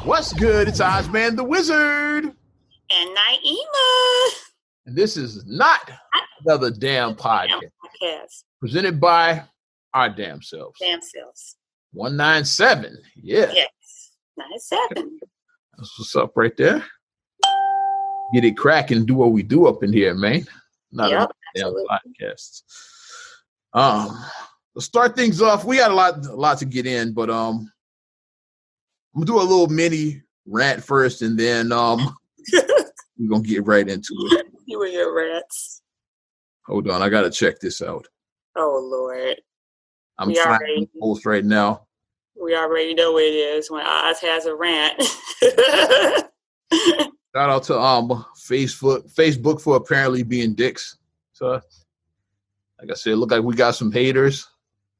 What's good? It's Ozman the Wizard. And Naima. And this is not another damn podcast. Presented by our damn selves. Damn selves. 197. Yeah. Yes. 97. That's what's up right there. Get it cracking and do what we do up in here, man. Not a damn podcast. Let's start things off. We got a lot to get in, but I'm gonna do a little mini rant first, and then we're gonna get right into it. You and your rants. Hold on, I gotta check this out. Oh Lord. I'm finding the post right now. We already know what it is when Oz has a rant. Shout out to Facebook for apparently being dicks. So like I said, it look like we got some haters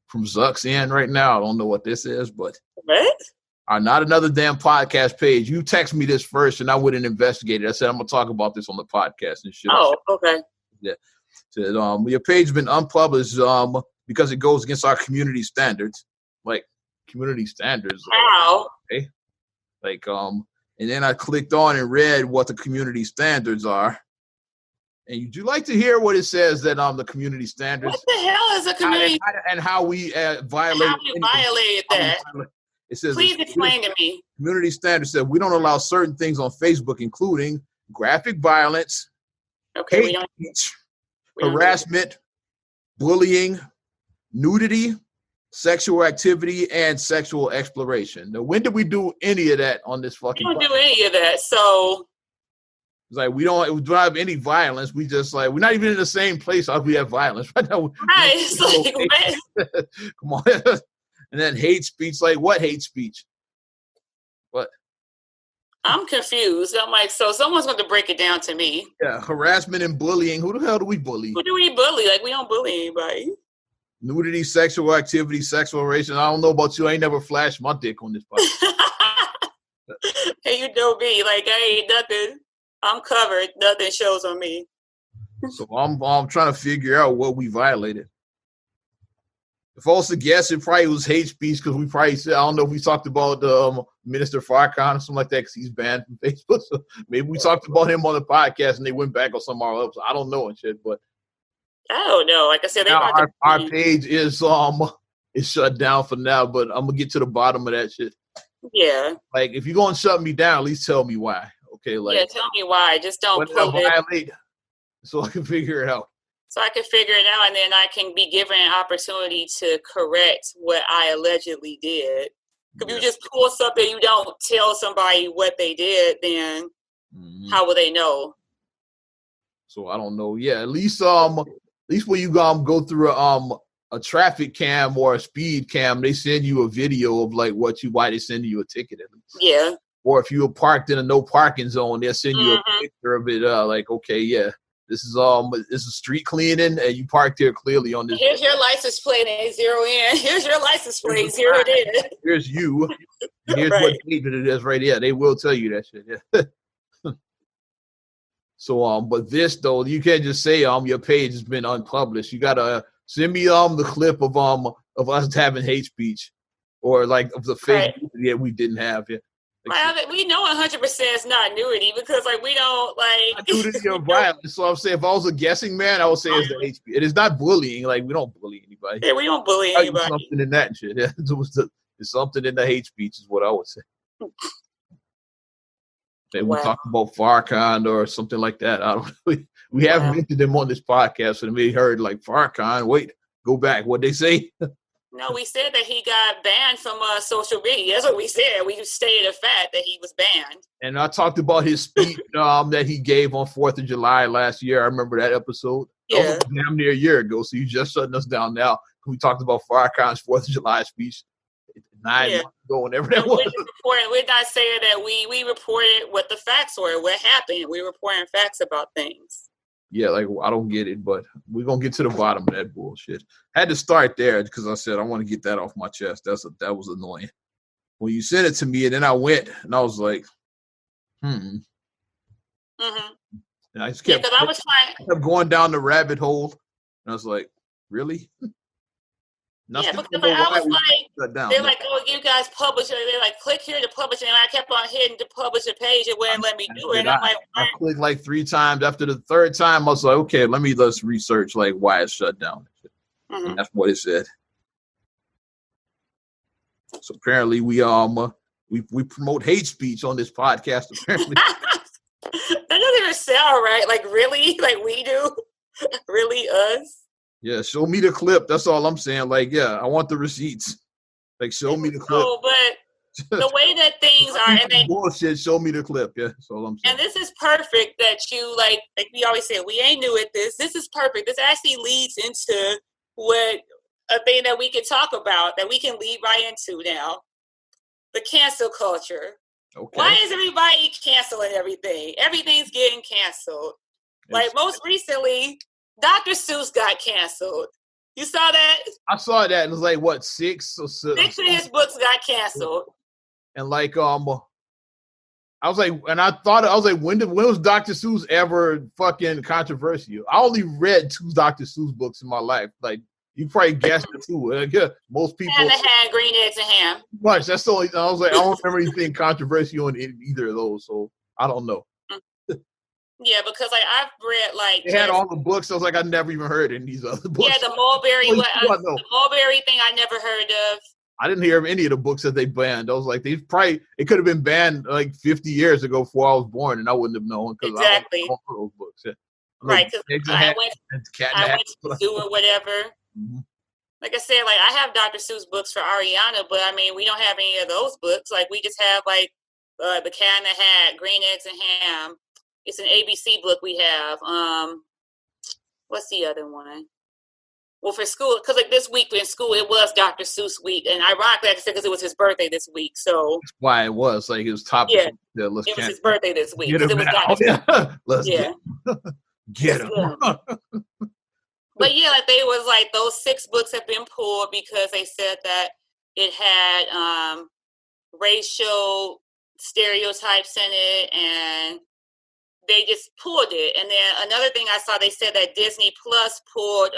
from Zucks in right now. I don't know what this is, but what? Not another damn podcast page. You text me this first, and I wouldn't investigate it. I said I'm gonna talk about this on the podcast and shit. Oh, okay. Yeah. Said your page has been unpublished because it goes against our community standards. Like community standards. How? Okay. Like and then I clicked on and read what the community standards are. And would you like to hear what it says that the community standards? What the hell is a community? And how we violated that? It says, please explain to me. Community standards said we don't allow certain things on Facebook, including graphic violence, hate speech, harassment, bullying, nudity, sexual activity, and sexual exploration. Now, when did we do any of that on this fucking? We don't do any of that. So it's like we don't have any violence. We just like we're not even in the same place as we have violence right now. Right. It's like, come on. And then hate speech, like what hate speech? What? I'm confused. I'm like, so someone's going to break it down to me. Yeah, harassment and bullying. Who the hell do we bully? Who do we bully? Like, we don't bully anybody. Nudity, sexual activity, sexual relation. I don't know about you. I ain't never flashed my dick on this podcast. Hey, you know me. Like, I ain't nothing. I'm covered. Nothing shows on me. So I'm trying to figure out what we violated. If I was to guess, it probably was hate speech because we probably said, I don't know if we talked about Minister Farrakhan or something like that because he's banned from Facebook. So maybe we talked about him on the podcast and they went back on somewhere else. I don't know and shit, but I don't know. Like I said, our page is shut down for now, but I'm gonna get to the bottom of that shit. Yeah. Like if you're gonna shut me down, at least tell me why. Okay, like yeah, tell me why. Just don't violate so I can figure it out. So I can figure it out, and then I can be given an opportunity to correct what I allegedly did. If you just pull something, you don't tell somebody what they did, then how will they know? So I don't know. Yeah, at least when you go through a traffic cam or a speed cam, they send you a video of like why they send you a ticket at least. Yeah. Or if you were parked in a no parking zone, they'll send you a picture of it. Like, okay, yeah. This is street cleaning, and you parked here clearly on this. Here's your license plate and zero in. Here's your license plate, zero in. Here's you. Here's what David it is right here. They will tell you that shit. Yeah. So but this though, you can't just say your page has been unpublished. You gotta send me the clip of us having hate speech, or like of the fake that we didn't have. Yeah. We know 100% it's not nudity because like we don't like nudity or violence. So I'm saying if I was a guessing man, I would say it's the HP. It is not bullying. Like we don't bully anybody. Yeah, we don't bully anybody. Something in that shit. Yeah, it's something in the hate speech is what I would say. Maybe we talk about Farrakhan or something like that. I don't know. We haven't mentioned them on this podcast, so they may heard like Farrakhan. Wait, go back. What they say? No, we said that he got banned from social media. That's what we said. We stated a fact that he was banned. And I talked about his speech that he gave on 4th of July last year. I remember that episode. Yeah. That was damn near a year ago. So you just shutting us down now. We talked about Farrakhan's 4th of July speech 9 months ago, whenever that was. We're not saying that we reported what the facts were, what happened. We're reporting facts about things. Yeah, like I don't get it, but we're gonna get to the bottom of that bullshit. Had to start there because I said I want to get that off my chest. That was annoying. When you sent it to me, and then I went and I was like, And I just kept, kept going down the rabbit hole, and I was like, really? Nothing. Yeah, because I was like, they're like, oh would you guys publish it. They're like, click here to publish it. And I kept on hitting to publish a page. It wouldn't let me do it. And I'm like, I clicked like 3 times. After the 3rd time, I was like, okay, let's research like why it's shut down. Mm-hmm. And that's what it said. So apparently we promote hate speech on this podcast. Apparently. That doesn't even sound right. Like, really? Like, we do? Really, us? Yeah, show me the clip. That's all I'm saying. Like, yeah, I want the receipts. Like, show me the clip. Oh, but the way that things are, and they bullshit. Show me the clip. Yeah, that's all I'm saying. And this is perfect that you like we always say, we ain't new at this. This is perfect. This actually leads into a thing that we can talk about, that we can lead right into now. The cancel culture. Okay. Why is everybody canceling everything? Everything's getting canceled. Like most recently, Dr. Seuss got canceled. You saw that? I saw that. It was like, what, 6 or 7? 6 of his books got canceled. And like, I was like, when was Dr. Seuss ever fucking controversial? I only read 2 Dr. Seuss books in my life. Like, you probably guessed it too. Yeah, most people. And had green eggs and ham. Much. That's the only. I was like, I don't remember anything controversial in either of those, so I don't know. Yeah, because like I've read like they had all the books. I was like, I never even heard in these other books. Yeah, the Mulberry. The Mulberry thing I never heard of. I didn't hear of any of the books that they banned. I was like, it could have been banned like 50 years ago before I was born, and I wouldn't have known because exactly. I don't know those books. Yeah. Right, because I went to the zoo or whatever. Mm-hmm. Like I said, like I have Dr. Seuss books for Ariana, but I mean, we don't have any of those books. Like we just have like The Cat in the Hat, Green Eggs and Ham. It's an ABC book we have. What's the other one? Well, for school, because like this week in school, it was Dr. Seuss week, and ironically, I said because it was his birthday this week, so that's why it was like it was top. Yeah, it was his birthday this week. Get him out. Let's get him. But yeah, like they was like those 6 books have been pulled because they said that it had racial stereotypes in it, and they just pulled it. And then another thing I saw, they said that Disney Plus pulled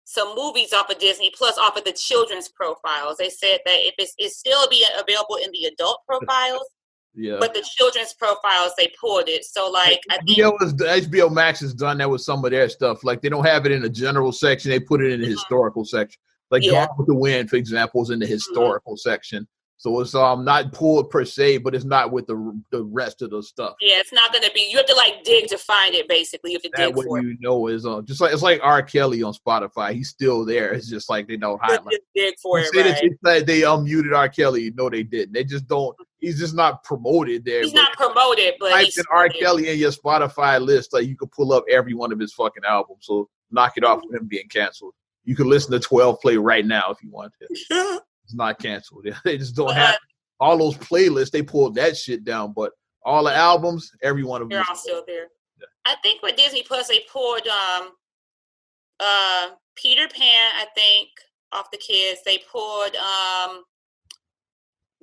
some movies off of Disney Plus off of the children's profiles. They said that if it's still being available in the adult profiles. Yeah. But the children's profiles, they pulled it. So, like, I think HBO Max has done that with some of their stuff. Like, they don't have it in the general section; they put it in the historical section. Like, Gone with the Wind, for example, is in the historical section. So it's not pulled per se, but it's not with the rest of the stuff. Yeah, it's not going to be. You have to like dig to find it. Basically, you have to dig for it. You know is just like it's like R. Kelly on Spotify. He's still there. It's just like they don't highlight. Just dig for it. Right? They muted R. Kelly. No, they didn't. They just don't. He's just not promoted there. He's not promoted, but type in R. Kelly in your Spotify list. Like you can pull up every one of his fucking albums. So knock it off with him being canceled. You can listen to 12 Play right now if you want to. It's not canceled. They just don't have all those playlists. They pulled that shit down, but all the albums, every one of them. They're all still there. Yeah. I think with Disney Plus, they pulled Peter Pan, I think, off the kids. They pulled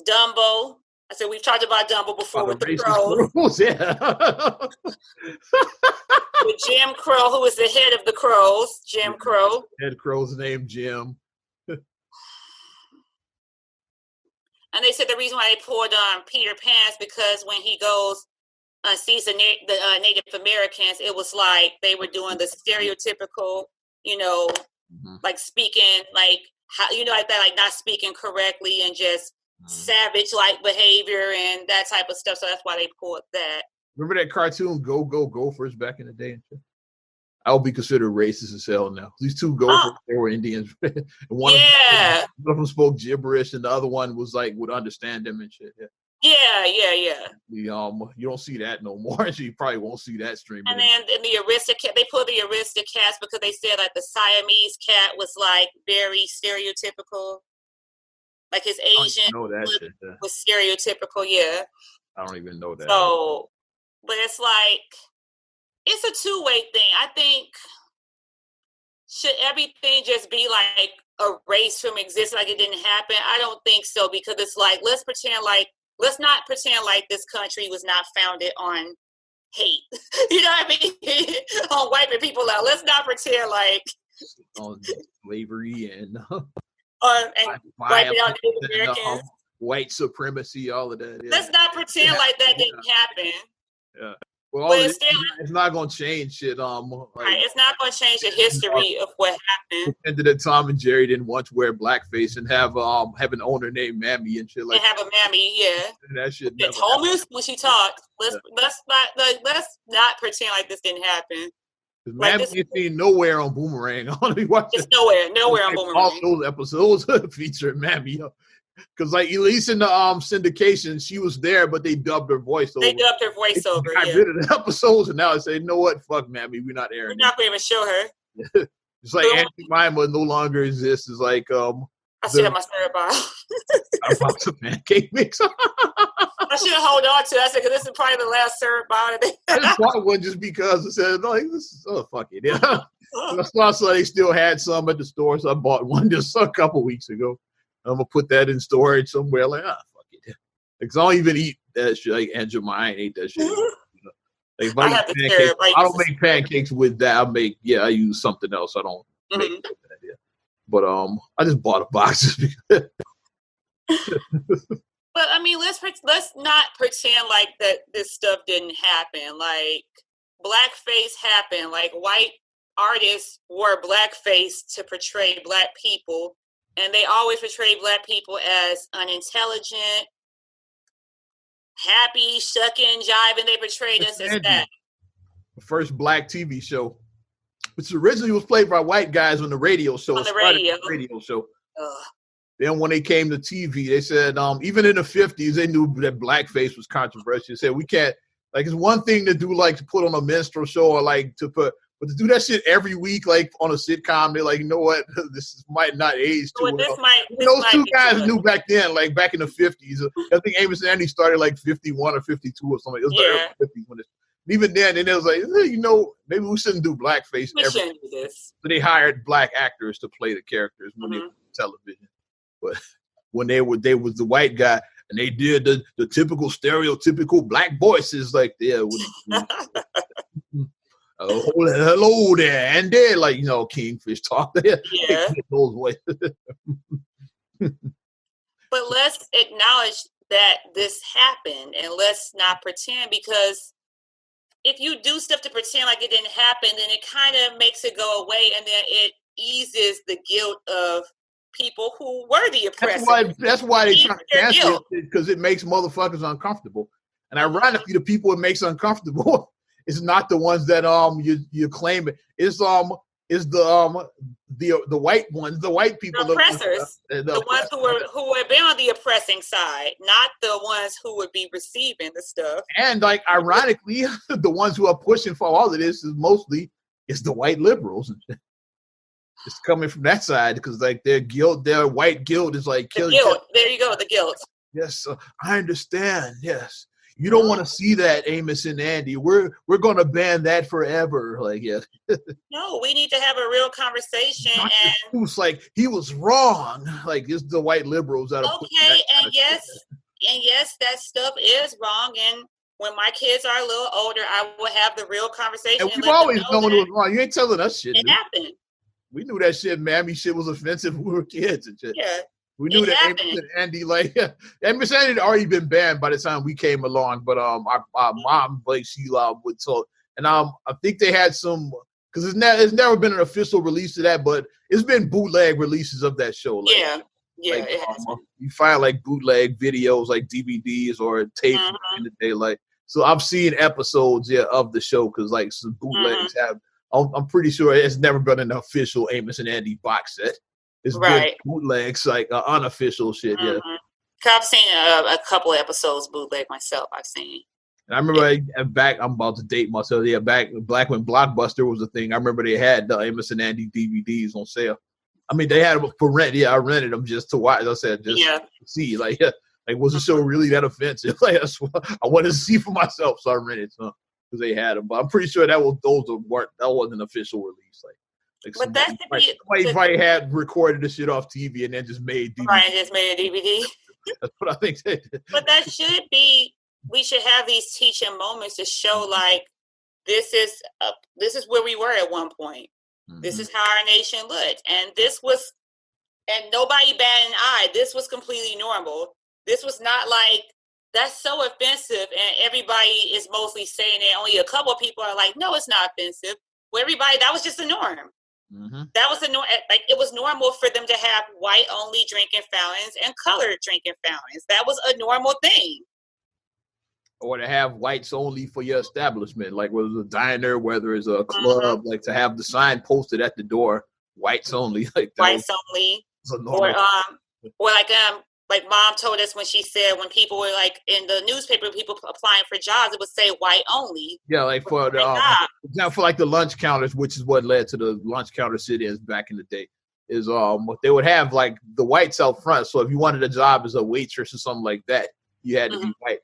Dumbo. I said we've talked about Dumbo before with the crows. Yeah. With Jim Crow, who is the head of the crows. Jim Crow. Head crow's named Jim. And they said the reason why they pulled Peter Pan is because when he goes sees the Native Americans, it was like they were doing the stereotypical, like speaking like how like that, like not speaking correctly and just savage like behavior and that type of stuff. So that's why they pulled that. Remember that cartoon Go Go Gophers back in the day? I would be considered racist as hell now. These 2 gophers, they were Indians. One of them spoke gibberish, and the other one was like would understand them and shit. Yeah. You don't see that no more. So you probably won't see that streaming. And then in the Aristocat, they pulled the Aristocats because they said like the Siamese cat was like very stereotypical. Like his Asian was stereotypical. Yeah. I don't even know that. So, but it's like. It's a 2-way thing. I think should everything just be like erased from existence, like it didn't happen? I don't think so, because it's like let's not pretend like this country was not founded on hate. You know what I mean? On wiping people out. Let's not pretend like on slavery and And wipe out Native Americans. White supremacy, all of that. Yeah. Let's not pretend like that didn't happen. Yeah. Well, it's not going to change shit. It's not going to change the history of what happened. And that Tom and Jerry didn't want to wear blackface and have an owner named Mammy and shit like. And have a Mammy, yeah. And that shit. They told me when she talked. Let's not pretend like this didn't happen. Mammy ain't seen nowhere on Boomerang. It's nowhere on Boomerang. All those episodes feature Mammy. Because like at least in the syndication, she was there, but they dubbed her voiceover. They got rid of the episodes, and now I say, you know what? Fuck Mammy, we're not airing. We're not going to even show her. It's like Aunt Jemima no longer exists. It's like I still have my syrup bottle. I bought some pancake mix. I should hold on to that because this is probably the last syrup bottle. I just bought one just because I said, like, this is fuck it. Yeah. I saw they still had some at the store, so I bought one just a couple weeks ago. I'm gonna put that in storage somewhere. Like, fuck it. Because I don't even eat that shit. Like Aunt Jemima ain't that shit. Like, if I don't make pancakes with that. I use something else. I don't make that. Yeah. But I just bought a box just because. But I mean, let's not pretend like that this stuff didn't happen. Like blackface happened. Like white artists wore blackface to portray black people. And they always portray black people as unintelligent, happy, shucking, jiving. They portrayed us as that. The first black TV show, which originally was played by white guys on the radio show. On the radio show. Then when they came to TV, they said, even in the 50s, they knew that blackface was controversial. They said, we can't, like, it's one thing to do, like, to put on a minstrel show or, like, but to do that shit every week, like on a sitcom, they're like, you know what? This might not age too well. Those two guys knew back then, like back in the 50s. I think Amos and Andy started like 51 or 52 or something. It was the early 50s when even then, and it was like, maybe we shouldn't do blackface. We shouldn't do this. So they hired black actors to play the characters when they were on television. But when they was the white guy, and they did the typical stereotypical black voices, like hello there, and they're like, Kingfish talk there. Yeah. Those ways. But let's acknowledge that this happened, and let's not pretend, because if you do stuff to pretend like it didn't happen, then it kind of makes it go away, and then it eases the guilt of people who were the oppressors. That's why they try to cancel it, because it makes motherfuckers uncomfortable. And ironically, the people it makes uncomfortable it's not the ones that you claim it. It's the white ones, the white people, the oppressors, the ones who would be on the oppressing side, not the ones who would be receiving the stuff. And like ironically, the ones who are pushing for all of this is the white liberals. It's coming from that side because like their white guilt is like killing. Guilt. There you go, the guilt. Yes, I understand. Yes. You don't want to see that, Amos and Andy. We're going to ban that forever. Like, yeah. No, we need to have a real conversation. And who's like, he was wrong. Like, it's the white liberals that are okay. And yes, that stuff is wrong. And when my kids are a little older, I will have the real conversation. And we've always known it was wrong. You ain't telling us shit. It happened. We knew that shit, Mammy shit was offensive when we were kids and shit. Yeah. We knew that Amos and Andy, like, Amos and Andy had already been banned by the time we came along, but our mom, like, she would talk. And I think they had some, because it's never been an official release of that, but it's been bootleg releases of that show. Like, like, you find, like, bootleg videos, like DVDs or tapes in the day. Like, so I've seen episodes, of the show, because, like, some bootlegs have, I'm pretty sure it's never been an official Amos and Andy box set. It's been bootlegs, like unofficial shit. Yeah, I've seen a couple of episodes bootleg myself. I've seen. And I remember back. I'm about to date myself. Yeah, back when Blockbuster was a thing. I remember they had the Amos and Andy DVDs on sale. I mean, they had them for rent. Yeah, I rented them just to watch. I said just to see. Like, was the show really that offensive? Like, that's what I wanted to see for myself, so I rented some because they had them. But I'm pretty sure that wasn't an official release. Like. But that should be somebody had recorded the shit off TV and then just made DVD. Right, just made a DVD. That's what I think they did. But that should be. We should have these teaching moments to show like this is where we were at one point. Mm-hmm. This is how our nation looked, and this was and nobody batted an eye. This was completely normal. This was not like, that's so offensive, and everybody is mostly saying it. Only a couple of people are like, no, it's not offensive. Well, everybody, that was just the norm. Mm-hmm. That was the norm. Like, it was normal for them to have white-only drinking fountains and colored drinking fountains. That was a normal thing. Or to have whites only for your establishment, like whether it's a diner, whether it's a club, like to have the sign posted at the door, whites only, like that. Whites only. Or like mom told us when she said when people were like in the newspaper, people applying for jobs, it would say white only. Yeah, like for example, like the lunch counters, which is what led to the lunch counter sit-ins back in the day. Is they would have like the whites out front. So if you wanted a job as a waitress or something like that, you had to be white.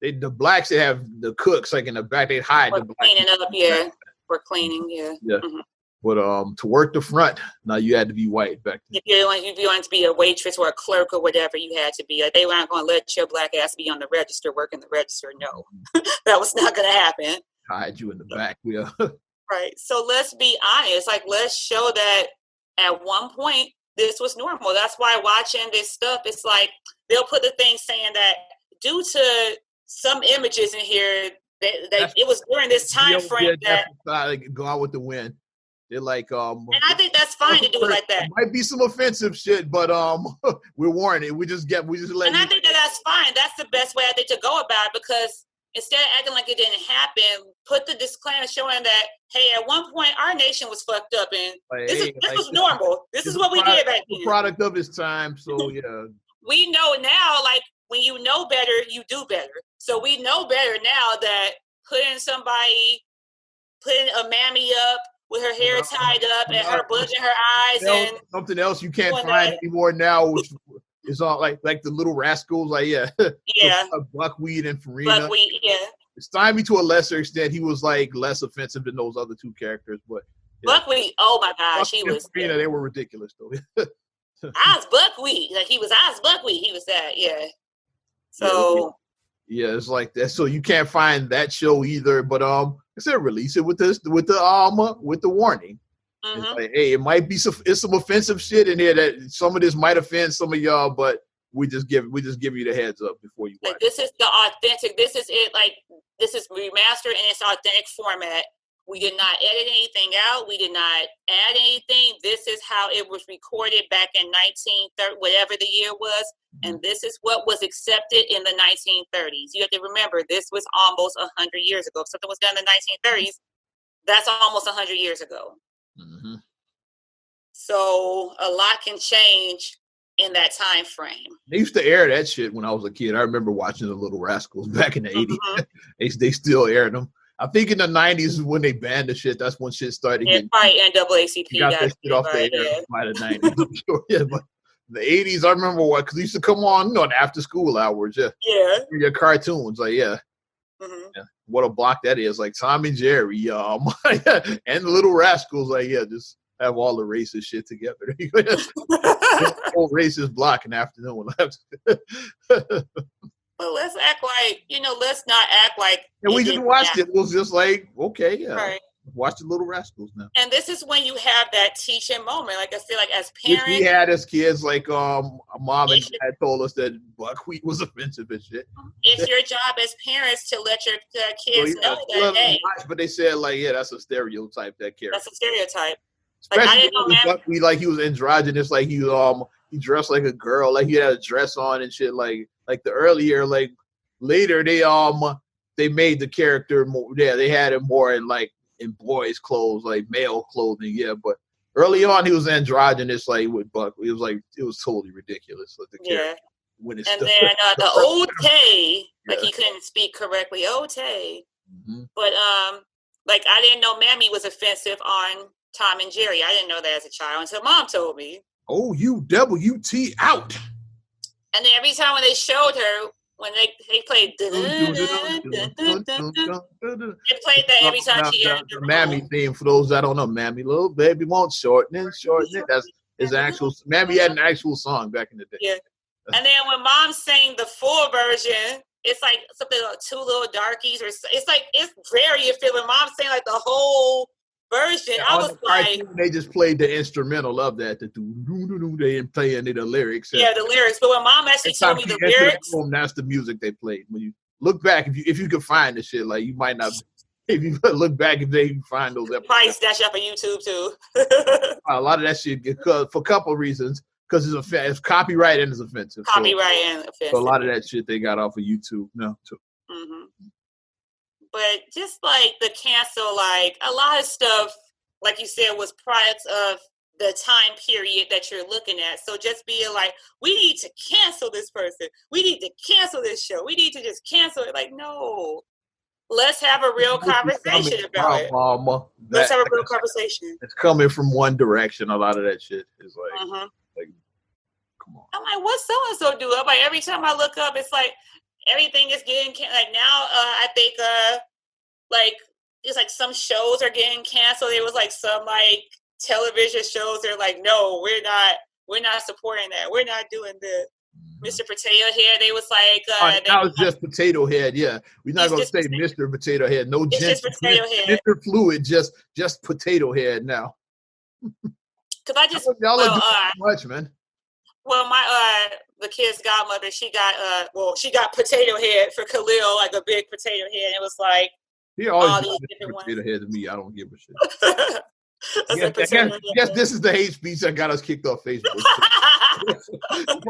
The blacks, they have the cooks like in the back. They'd hide the blacks. Cleaning up, yeah. For cleaning, yeah. Yeah. Mm-hmm. But to work the front, now you had to be white back then. If you wanted to be a waitress or a clerk or whatever, you had to be. Like, they weren't going to let your black ass be on the register, working the register. No, that was not going to happen. Hide you in the back, yeah. Right. So let's be honest. Like, let's show that at one point this was normal. That's why watching this stuff, it's like they'll put the thing saying that due to some images in here that it was during this time frame that go out with the wind. They're like, and I think that's fine to do it like that. Might be some offensive shit, but we're warning. We just let. And I think that's fine. That's the best way I think to go about it, because instead of acting like it didn't happen, put the disclaimer showing that, hey, at one point our nation was fucked up, and this was normal. This is what we did back then. Product of its time. So yeah. We know now, like when you know better, you do better. So we know better now that putting a mammy up with her hair tied up and her bulging her eyes and something else you can't find anymore now, which is all like the Little Rascals, like Buckwheat and Farina. Buckwheat, yeah. Stymie, to a lesser extent, he was like less offensive than those other two characters, but Buckwheat, oh my gosh, he was. Farina, they were ridiculous though. I was Buckwheat, like I was Buckwheat. He was that, yeah. So. Yeah, it's like that. So you can't find that show either. But instead release it with the warning. Mm-hmm. It's like, hey, it might be some offensive shit in here that some of this might offend some of y'all, but we just give you the heads up before you watch. Like, this is the authentic. This is it. Like, this is remastered in its authentic format. We did not edit anything out. We did not add anything. This is how it was recorded back in 1930, whatever the year was. And this is what was accepted in the 1930s. You have to remember, this was almost 100 years ago. If something was done in the 1930s, that's almost 100 years ago. Mm-hmm. So a lot can change in that time frame. They used to air that shit when I was a kid. I remember watching the Little Rascals back in the 80s. Mm-hmm. They still aired them. I think in the 90s when they banned the shit, that's when shit started getting. Probably NAACP got that shit off the air by the 90s. I'm sure. Yeah, but the 80s, I remember because it used to come on, in after school hours. Yeah. Your cartoons, like what a block that is. Like Tom and Jerry, and the Little Rascals, like just have all the racist shit together. Whole racist block in the afternoon. But let's act like, let's not act like. And we just watched it. It was just like, okay, yeah. Right. Watch the Little Rascals now. And this is when you have that teaching moment. Like I said, like as parents. Which we had as kids, like mom and dad told us that buckwheat was offensive and shit. It's your job as parents to let your kids know that, hey. But they said, like, that's a stereotype, that character. That's a stereotype. Especially like, I didn't know buckwheat, like he was androgynous, like he dressed like a girl, like he had a dress on and shit, like the earlier, like later they made the character more, they had him more in boys' clothes, like male clothing, but early on he was androgynous, like with Buck. It was totally ridiculous. Like the character when it's and then the Otay, like he couldn't speak correctly, Otay. Mm-hmm. But like I didn't know Mammy was offensive on Tom and Jerry. I didn't know that as a child until Mom told me. OUWT out. And then every time when they showed her, when they played, they played that every time she entered the Mammy theme. For those that don't know, Mammy, little baby won't shorten it. That's his actual. Mammy had an actual song back in the day. Yeah. And then when Mom sang the full version, it's like something like Two Little Darkies, or it's very feeling. Mom sang like the whole version. Yeah, I on was the like, cartoon, they just played the instrumental of that. They didn't play any of the lyrics. yeah, the lyrics. But when Mom actually told me the lyrics, that's the music they played. When you look back, if you can find the shit, like you might not. If you look back, if they can find those episodes, probably stash up on YouTube too. A lot of that shit for a couple of reasons. Because it's copyright and it's offensive. Copyright and offensive. So a lot of that shit they got off of YouTube now too. Mm-hmm. But just like the cancel, like a lot of stuff, like you said, was products of the time period that you're looking at. So just being like, we need to cancel this person. We need to cancel this show. We need to just cancel it. Like, no. Let's have a real conversation about it. Let's have a real conversation. It's coming from one direction. A lot of that shit is like, come on. I'm like, what's so-and-so do? I'm like, every time I look up, it's like, everything is getting, like now, I think, like, it's like some shows are getting canceled. There was like some like television shows. They're like, no, we're not supporting that. We're not doing the Mr. Potato Head. They was like, that was just Potato Head. Yeah, we're not gonna say Mr. Potato Head. No, it's just Potato Head. Mr. Fluid, just Potato Head now. Because I just y'all are doing too much, man. Well, my the kid's godmother, she got Potato Head for Khalil, like a big potato head. It was like he always potato head to me. I don't give a shit. I guess this is the hate speech that got us kicked off Facebook.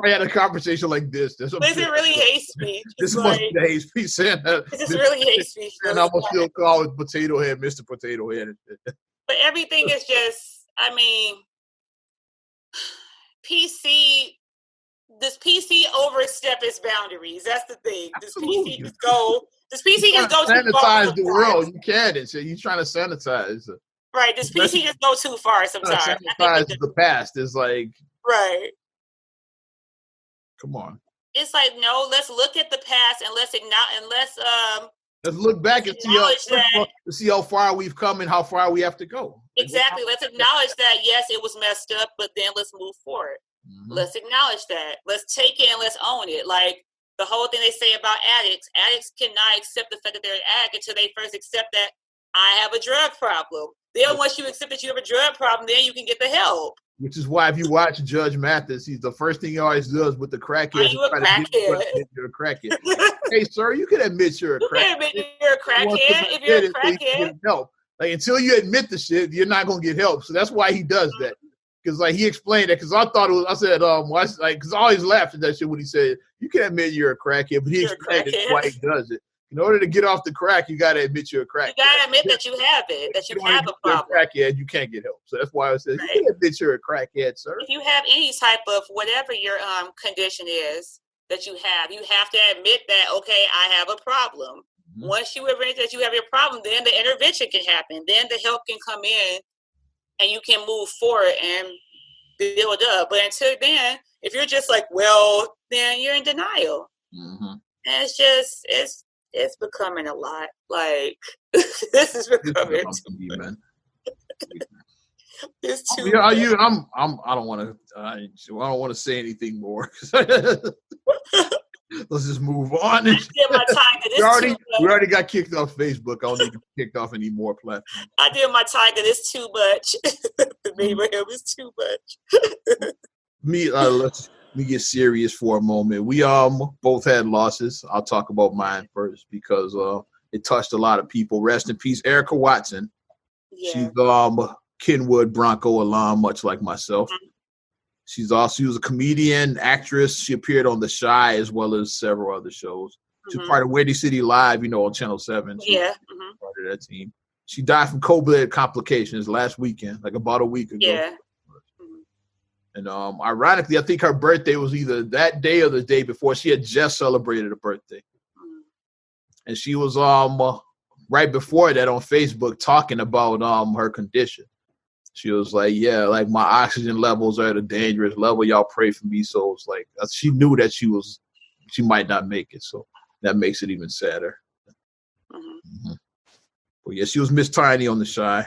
We had a conversation like this. Is it really hate speech? This must be the hate speech saying that. This is really hate speech. And I'm gonna still call it Potato Head, Mr. Potato Head. But everything is just, I mean, PC. Does PC overstep its boundaries? That's the thing. Does PC just go? Does PC just go too far? Sanitize the world. You can't. So you're trying to sanitize. Right. Does PC just go too far sometimes? Sanitize the past is like. Right. Come on. It's like, no, let's look at the past and let's let's look back and see how far we've come and how far we have to go. Exactly. Let's acknowledge that, yes, it was messed up, but then let's move forward. Mm-hmm. Let's acknowledge that. Let's take it and let's own it. Like the whole thing they say about addicts cannot accept the fact that they're an addict until they first accept that I have a drug problem. Then once you accept that you have a drug problem, then you can get the help. Which is why if you watch Judge Mathis, he's the first thing he always does with the crackhead. Are you a crackhead? You're a crackhead. Hey, sir, you can admit you're a crackhead. You can admit you're a crackhead if you're a crackhead. Help. Like until you admit the shit, you're not gonna get help. So that's why he does that. Because like he explained that. Because I thought it was. I said, because I always laughed at that shit when he said, "You can admit you're a crackhead," but he explained why he does it. In order to get off the crack, you got to admit you're a crackhead. You got to admit that you have it, that you have a problem. You're a crackhead, you can't get help. So that's why I said, right. You can admit you're a crackhead, sir. If you have any type of whatever your condition is that you have to admit that, okay, I have a problem. Mm-hmm. Once you admit that you have your problem, then the intervention can happen. Then the help can come in and you can move forward and build up. But until then, if you're just like, well, then you're in denial. Mm-hmm. And it's becoming a lot. Like this is becoming too much. It's too. I don't want to say anything more. Let's just move on. We already got kicked off Facebook. I don't need to be kicked off any more platforms. I did my time because it's too much. It's too much. Let me get serious for a moment. We both had losses. I'll talk about mine first because it touched a lot of people. Rest in peace, Erica Watson. Yeah. She's Kenwood Bronco alum, much like myself. Mm-hmm. She was a comedian, actress. She appeared on The Chi as well as several other shows. Mm-hmm. She's part of Windy City Live, on Channel 7. Yeah. Mm-hmm. Part of that team. She died from cold-blooded complications last weekend, like about a week ago. Yeah. And ironically, I think her birthday was either that day or the day before. She had just celebrated a birthday. Mm-hmm. And she was right before that on Facebook talking about her condition. She was like, yeah, like my oxygen levels are at a dangerous level. Y'all pray for me. So it's like she knew that she might not make it. So that makes it even sadder. Mm-hmm. Mm-hmm. But yeah, she was Miss Tiny on The Chi.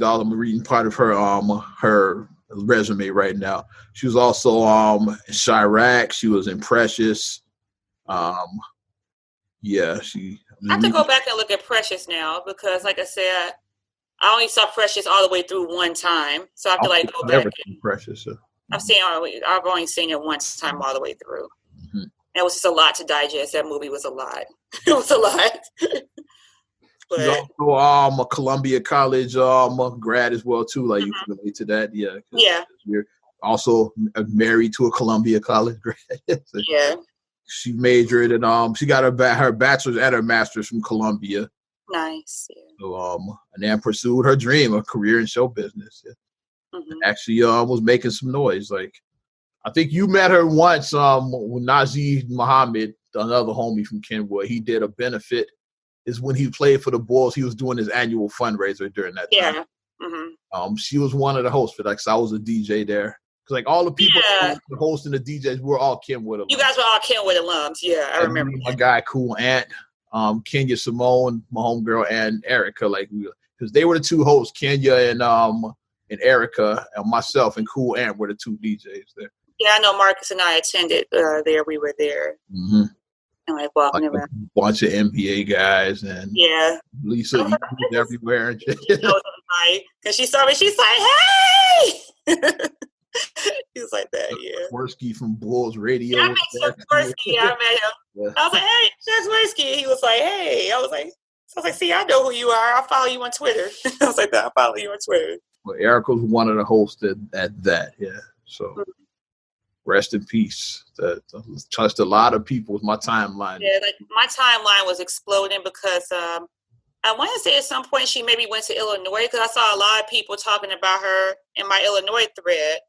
I'm reading part of her resume right now. She was also in Chirac. She was in Precious. Yeah, I have to go back and look at Precious now because, like I said, I only saw Precious all the way through one time, so I have to like go back. Precious. So. I've only seen it one time all the way through. Mm-hmm. It was just a lot to digest. That movie was a lot. It was a lot. She's also a Columbia College grad as well too. Like you can relate to that, yeah. Yeah. You're also married to a Columbia College grad. So yeah. She majored and she got her bachelor's and her master's from Columbia. Nice. Yeah. So and then pursued her dream, a career in show business. Yeah. Mm-hmm. Actually, was making some noise. Like I think you met her once. When Nazir Muhammad, another homie from Kenwood, he did a benefit. Is when he played for the Bulls. He was doing his annual fundraiser during that time. Yeah. Mm-hmm. She was one of the hosts for like, so I was a DJ there. Cause like all the people hosting the DJs were all Kenwood alums. You guys were all Kenwood alums. Yeah, I remember. My guy, Cool Ant, Kenya Simone, my homegirl, and Erica. Like, because they were the two hosts, Kenya and Erica, and myself and Cool Ant were the two DJs there. Yeah, I know Marcus and I attended there. We were there. Mm-hmm. And like walking around. A bunch of NBA guys and Lisa was everywhere. And because she saw me, she's like, "Hey!" He was like that, yeah. Swirsky from Bulls Radio. Yeah, I met Swirsky. I met him. Yeah. I was like, "Hey, Chuck Swirsky." He was like, "Hey." I was like, "See, I know who you are. I'll follow you on Twitter." I was like, "I'll follow you on Twitter." Well, Erica was one of the hosts at that, yeah. So. Rest in peace. That touched a lot of people with my timeline. Yeah, like my timeline was exploding because I want to say at some point she maybe went to Illinois because I saw a lot of people talking about her in my Illinois thread.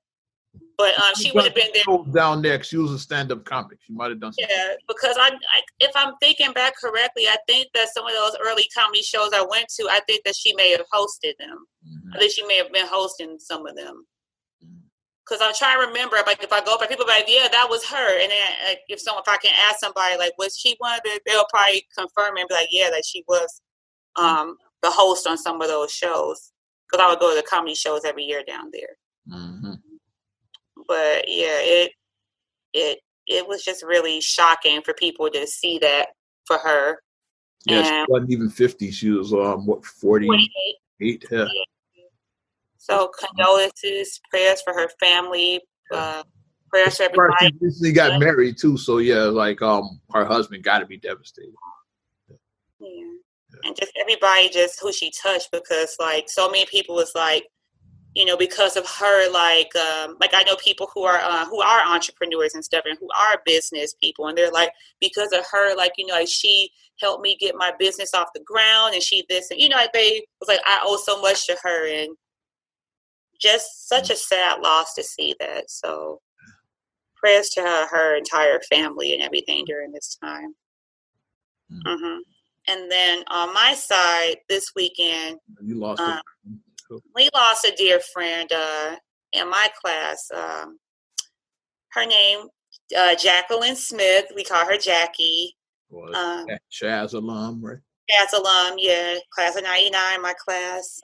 But she would have been there down there. She was a stand-up comic. She might have done something. Yeah, because I if I'm thinking back correctly, I think that some of those early comedy shows I went to, I think that she may have hosted them. Mm-hmm. I think she may have been hosting some of them. Because I'm trying to remember, like if I go back, people be like, yeah, that was her. And then like, if I can ask somebody, like, was she one of the, they'll probably confirm and be like, yeah, that she was the host on some of those shows. Because I would go to the comedy shows every year down there. Mm-hmm. But yeah, it was just really shocking for people to see that for her. Yeah, she wasn't even 50. She was 48? Yeah. So condolences, prayers for her family, prayers for everybody. She recently got married too, so yeah, like her husband got to be devastated. Yeah, and just everybody, just who she touched, because like so many people was like, you know, because of her, like I know people who are entrepreneurs and stuff, and who are business people, and they're like, because of her, like, you know, like she helped me get my business off the ground, and she this, and you know, like they was like, I owe so much to her, and just such a sad loss to see that. So prayers to her entire family and everything during this time. Mm-hmm. And then on my side, this weekend, we lost a dear friend in my class. Her name, Jacqueline Smith. We call her Jackie. Chaz alum, right? Chaz alum, yeah. Class of 99, my class.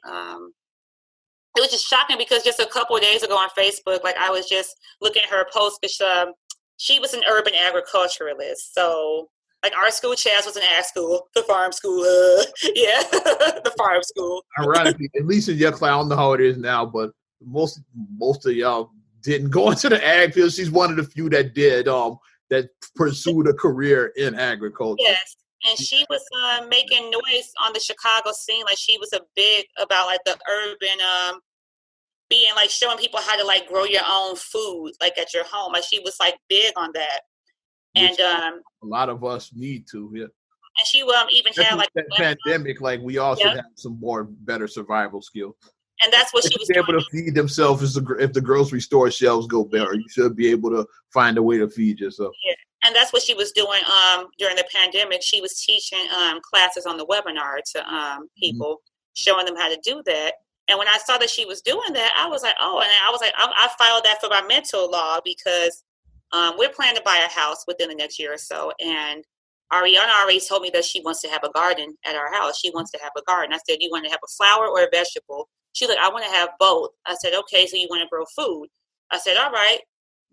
It was just shocking because just a couple of days ago on Facebook, like I was just looking at her post because she was an urban agriculturalist. So like our school, Chaz was an ag school, the farm school. The farm school. Ironically, at least in your class, I don't know how it is now, but most of y'all didn't go into the ag field. She's one of the few that did, that pursued a career in agriculture. Yes. And she was making noise on the Chicago scene. Like she was a big about like the urban, being like showing people how to like grow your own food, like at your home. Like she was like big on that. Which and a lot of us need to, yeah. And she even had like that pandemic, like we all should have some better survival skills. And that's what she was able to feed themselves. If the grocery store shelves go bare, you should be able to find a way to feed yourself. Yeah. And that's what she was doing during the pandemic. She was teaching classes on the webinar to people, showing them how to do that. And when I saw that she was doing that, I was like, oh, and I was like, I filed that for my mental law because we're planning to buy a house within the next year or so. And Ariana already told me that she wants to have a garden at our house. She wants to have a garden. I said, you want to have a flower or a vegetable? She's like, I want to have both. I said, okay, so you want to grow food? I said, all right.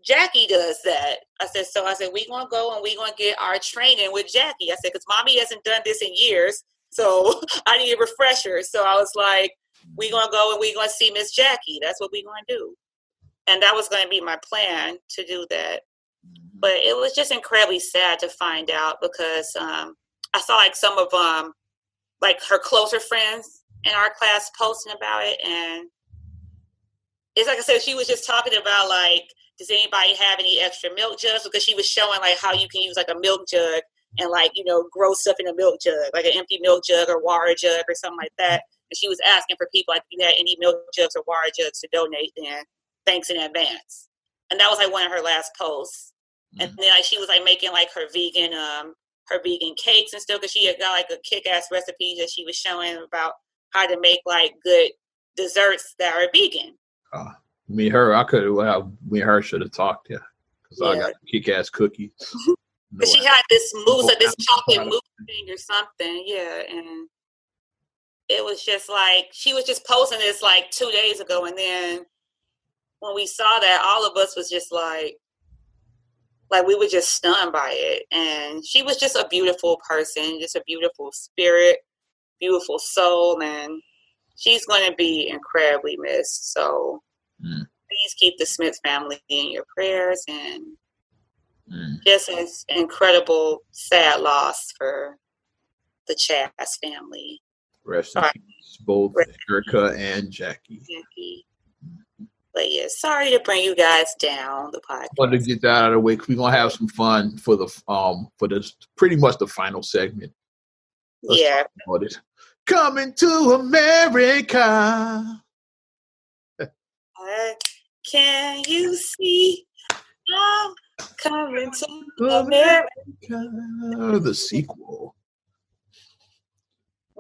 Jackie does that. I said, we're going to go and we're going to get our training with Jackie. I said, because mommy hasn't done this in years, so I need a refresher. So I was like, we're going to go and we're going to see Miss Jackie. That's what we're going to do. And that was going to be my plan to do that. But it was just incredibly sad to find out because I saw like some of like her closer friends in our class posting about it. And it's like I said, she was just talking about like, does anybody have any extra milk jugs? Because she was showing like how you can use like a milk jug and like, you know, grow stuff in a milk jug, like an empty milk jug or water jug or something like that. And she was asking for people like, if you had any milk jugs or water jugs to donate, then thanks in advance. And that was like one of her last posts. And then like, she was like making like her vegan cakes and stuff, because she had got like a kick-ass recipe that she was showing about how to make like good desserts that are vegan. Me and her should have talked, because I got kick-ass cookies. But she had this mousse, like this chocolate mousse thing or something, and it was just like, she was just posting this like 2 days ago, and then when we saw that, all of us was just like we were just stunned by it. And she was just a beautiful person, just a beautiful spirit, beautiful soul, and she's going to be incredibly missed. So please keep the Smith family in your prayers, and just an incredible, sad loss for the Chaz family. Rest in peace, both Erica and Jackie. But yeah, sorry to bring you guys down the podcast. I wanted to get that out of the way because we're gonna have some fun for this pretty much the final segment. Let's talk about it. Coming to America. Can you see I'm coming to America? The sequel.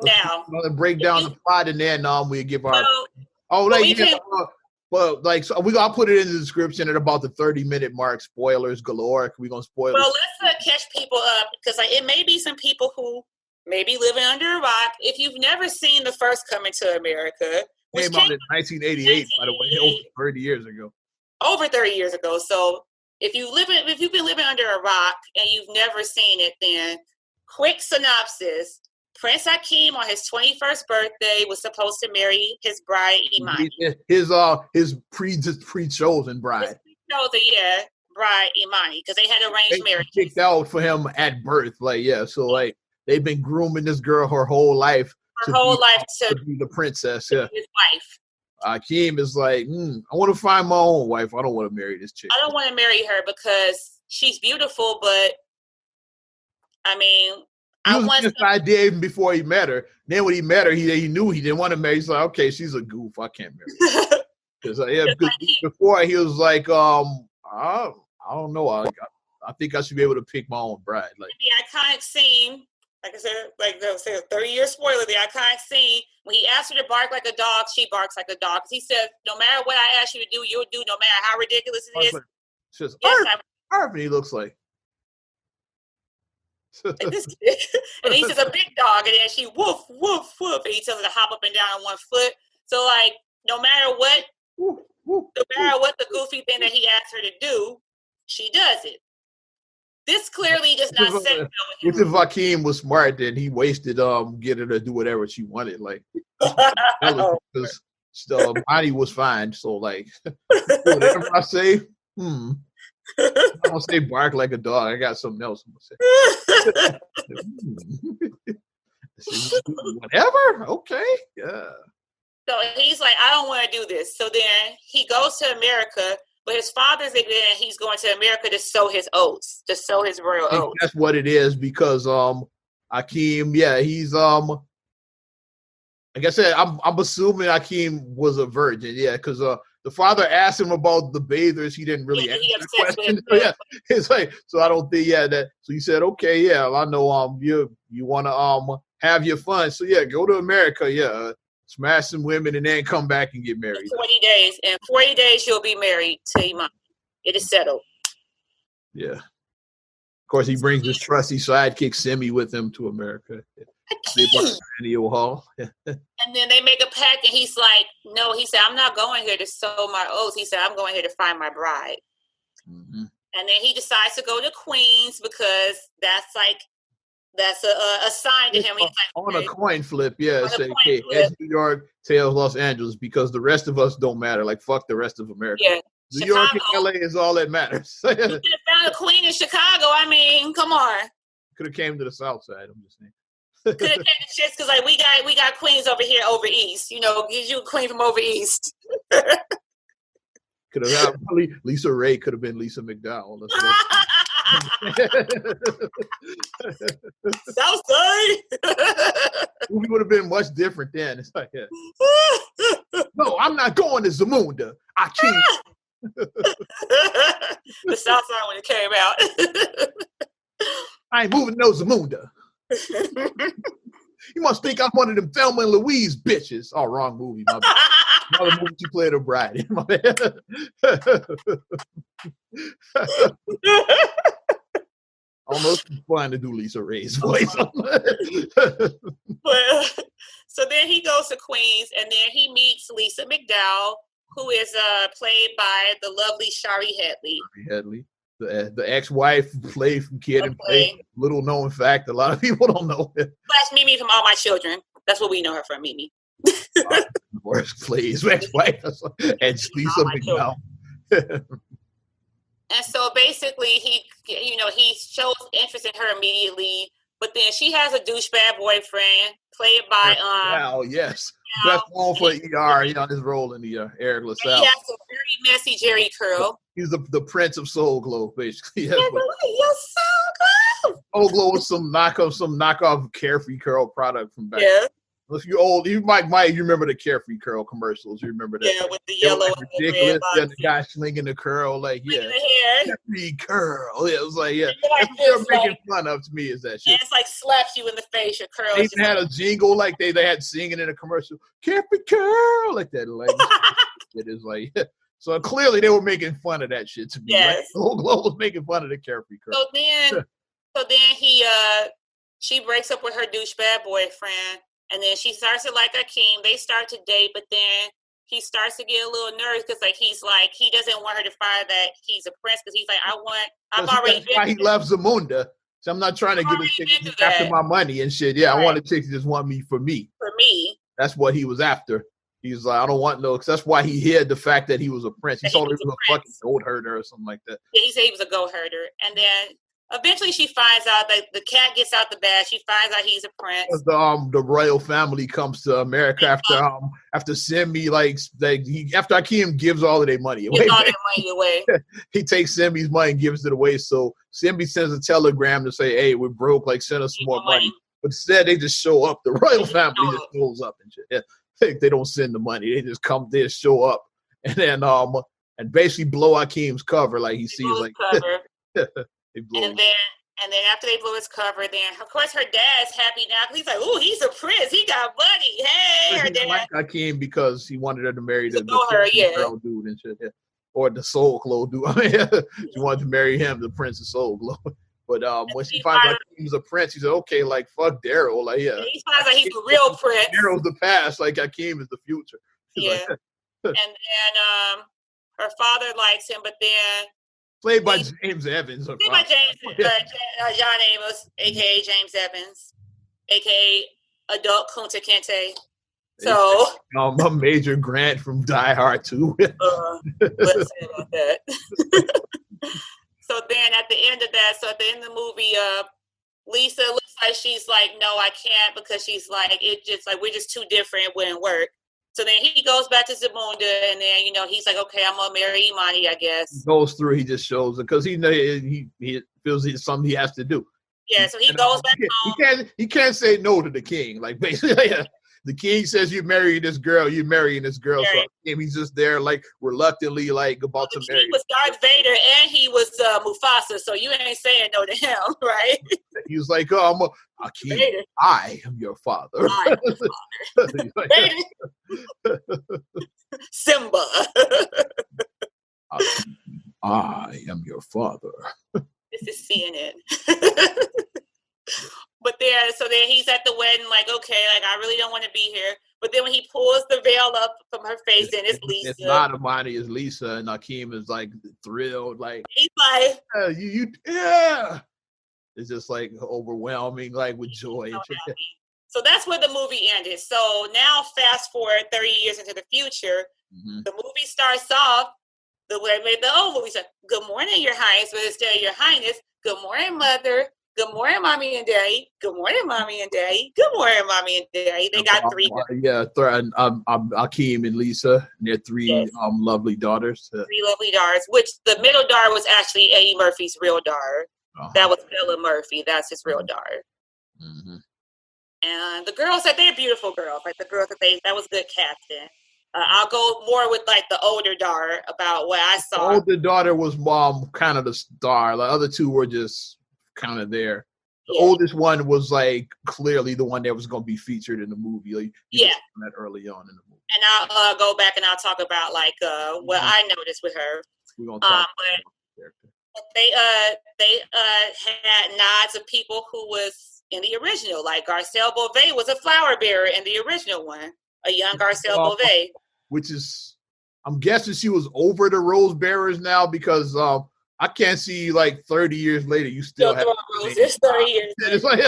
Now, break down the plot, and then we give our. I'll put it in the description at about the 30-minute mark. Spoilers galore. We're gonna spoil. Well, let's catch people up, because like, it may be some people who may be living under a rock. If you've never seen the first Coming to America, which came out in 1988, by the way, over 30 years ago. Over 30 years ago. So if you've been living under a rock and you've never seen it, then quick synopsis. Prince Hakeem on his 21st birthday was supposed to marry his bride Imani. His pre-chosen bride. Bride Imani, because they had arranged marriage. Picked out for him at birth, so they've been grooming this girl her whole life. To be the princess. Yeah, his wife. Hakeem is like, I want to find my own wife. I don't want to marry this chick. I don't want to marry her because she's beautiful, but I mean. He was just an idea even before he met her. Then when he met her, he knew he didn't want to marry. He's like, okay, she's a goof. I can't marry her. Because before he was like, I don't know. I think I should be able to pick my own bride. Like the iconic scene, like I said, like they say, 30-year spoiler. The iconic scene when he asked her to bark like a dog, she barks like a dog. Because he says, no matter what I ask you to do, you'll do, no matter how ridiculous it is. She says, Irvin, he looks like. And he says a big dog, and then she woof woof woof, and he tells her to hop up and down on one foot. So like, no matter what the goofy thing that he asked her to do, she does it. This clearly does not set well with him. If Hakeem was smart, then he wasted getting her to do whatever she wanted. Like because Bonnie was fine. So like whatever I say, I don't say bark like a dog. I got something else I'm gonna say. Whatever. Okay. Yeah. So he's like, I don't want to do this. So then he goes to America, but his father's again, he's going to America to sow his oats, to sow his royal oats. That's what it is, because Hakeem, he's like I said, I'm assuming Hakeem was a virgin, because the father asked him about the bathers. He didn't really answer that question. It's like, so I don't think, that. So he said, okay, I know, you want to have your fun. So go to America, smash some women, and then come back and get married. 40 days. In 40 days, you'll be married to Imani. It is settled. Yeah. Of course, he brings his trusty sidekick Simi with him to America. Hall. And then they make a pact, and he's like, no, he said, I'm not going here to sow my oats. He said, I'm going here to find my bride. Mm-hmm. And then he decides to go to Queens because that's like That's a sign to him. He's like, on a coin flip, yeah. Say, flip. heads New York, tails Los Angeles, because the rest of us don't matter. Like, fuck the rest of America. Yeah. New York and LA is all that matters. You could have found a queen in Chicago. I mean, come on. Could have came to the South Side. I'm just saying. Could have came to shits because like we got queens over here over east. You know, gives you a queen from over east. Could have Lisa Ray could have been Lisa McDowell. Southside. Movie would have been much different then. It's like, yeah. No, I'm not going to Zamunda. I can't. The Southside when it came out. I ain't moving no Zamunda. You must think I'm one of them Thelma and Louise bitches. Oh, wrong movie. Another movie she played a bride in. My bad. Almost fun to do Lisa Ray's voice. So then he goes to Queens, and then he meets Lisa McDowell, who is played by the lovely Shari Headley. The ex-wife played from Kid and Play. Little known fact, a lot of people don't know it. Slash Mimi from All My Children. That's what we know her from, Mimi. Worst plays ex-wife and Lisa McDowell. And so basically, he shows interest in her immediately, but then she has a douchebag boyfriend played by yes. Best known for ER, his role in the Eric LaSalle. He has a very messy Jerry curl. He's the Prince of Soul Glow, basically. Your Soul Glow. Soul Glow was some knockoff Carefree Curl product from back. Yeah. If you're old, you might remember the Carefree Curl commercials. You remember that? Yeah, with the yellow and ridiculous. The red the guy slinging the curl, like the hair. Carefree Curl. Yeah, it was like that's what they're making fun of to me is that shit. And it's like slaps you in the face. Your curl. They had a jingle like they had singing in a commercial. Carefree Curl like that. Like it is like. So clearly they were making fun of that shit to me. Yes. Like, the whole globe was making fun of the Carefree Curl. So then she breaks up with her douchebag boyfriend. And then she starts to like Akeem. They start to date, but then he starts to get a little nervous because he doesn't want her to find that he's a prince because he's like, I'm already. That's why he left Zamunda. So I'm not trying to get a chick after my money and shit. Yeah, right. I want a chick to just want me for me. For me. That's what he was after. He's like, I don't want no, because that's why he hid the fact that he was a prince. He told her he was a fucking goat herder or something like that. Yeah, he said he was a goat herder. And then eventually she finds out that the cat gets out the bag. She finds out he's a prince. The royal family comes to America after Simi after Akeem gives all of their money away. He takes Simi's money and gives it away. So Simi sends a telegram to say, hey, we're broke, like send us some more money. But instead they just show up. The royal family just shows up and shit. Yeah. They don't send the money. They just come there, show up, and then and basically blow Akeem's cover like he sees like and then after they blow his cover, then of course her dad's happy now. He's like, "Ooh, he's a prince. He got money. Hey, her dad." Like Akeem because he wanted her to marry the girl dude and shit, or the Soul Glow dude. I mean, she wanted to marry him, the Prince of Soul Glow. But when she finds out Akeem's a prince, she said, "Okay, like fuck Daryl, like yeah." He finds out he's the real prince. Daryl's the past, like Akeem is the future. Yeah, like, and then her father likes him, but then. Played by James Evans. Played by John Amos, a.k.a. James Evans, a.k.a. Adult Kunta Kinte. So. A Major Grant from Die Hard 2. Let's say about that. So then at the end of the movie, Lisa looks like she's like, no, I can't because she's like, we're just too different. It wouldn't work. So then he goes back to Zamunda, and then he's like, "Okay, I'm gonna marry Imani, I guess." He goes through. He just shows it because he feels it's something he has to do. Yeah, so he goes back home. He can't say no to the king. Like basically, the king says, "You marrying this girl. You marrying this girl." So he's just there, like reluctantly, like about to marry. He was Darth Vader, and he was Mufasa. So you ain't saying no to him, right? He was like, "Oh, I'm Akeem. I am your father." Simba. I am your father. This is CNN. But then he's at the wedding, like, okay, like I really don't want to be here. But then when he pulls the veil up from her face, then it's Lisa. It's not Imani, it's Lisa, and Akeem is like thrilled, like he's like, yeah. it's just like overwhelming, like with joy. So, so that's where the movie ended. So now fast forward 30 years into the future, the movie starts off the way the old movie said, "Good morning, Your Highness," but instead of "Your Highness," "Good morning, Mother." "Good morning, Mommy and Daddy." "Good morning, Mommy and Daddy." "Good morning, Mommy and Daddy." They got three. Akeem and Lisa, and their three lovely daughters. Three lovely daughters, which the middle daughter was actually Eddie Murphy's real daughter. That was Bella Murphy. That's his real daughter. And the girls said they're beautiful girls. Like the girls that was good casting. I'll go more with like the older daughter about what I saw. The older daughter was kind of the star. The other two were just kind of there. The oldest one was like clearly the one that was going to be featured in the movie. Like, that early on in the movie. And I'll go back and I'll talk about like what I noticed with her. We're gonna talk but they had nods of people who was in the original, like Garcelle Beauvais was a flower bearer in the original one, a young Garcelle Beauvais. Which is, I'm guessing she was over the rose bearers now because I can't see like 30 years later you still have roses. 30 years. It's like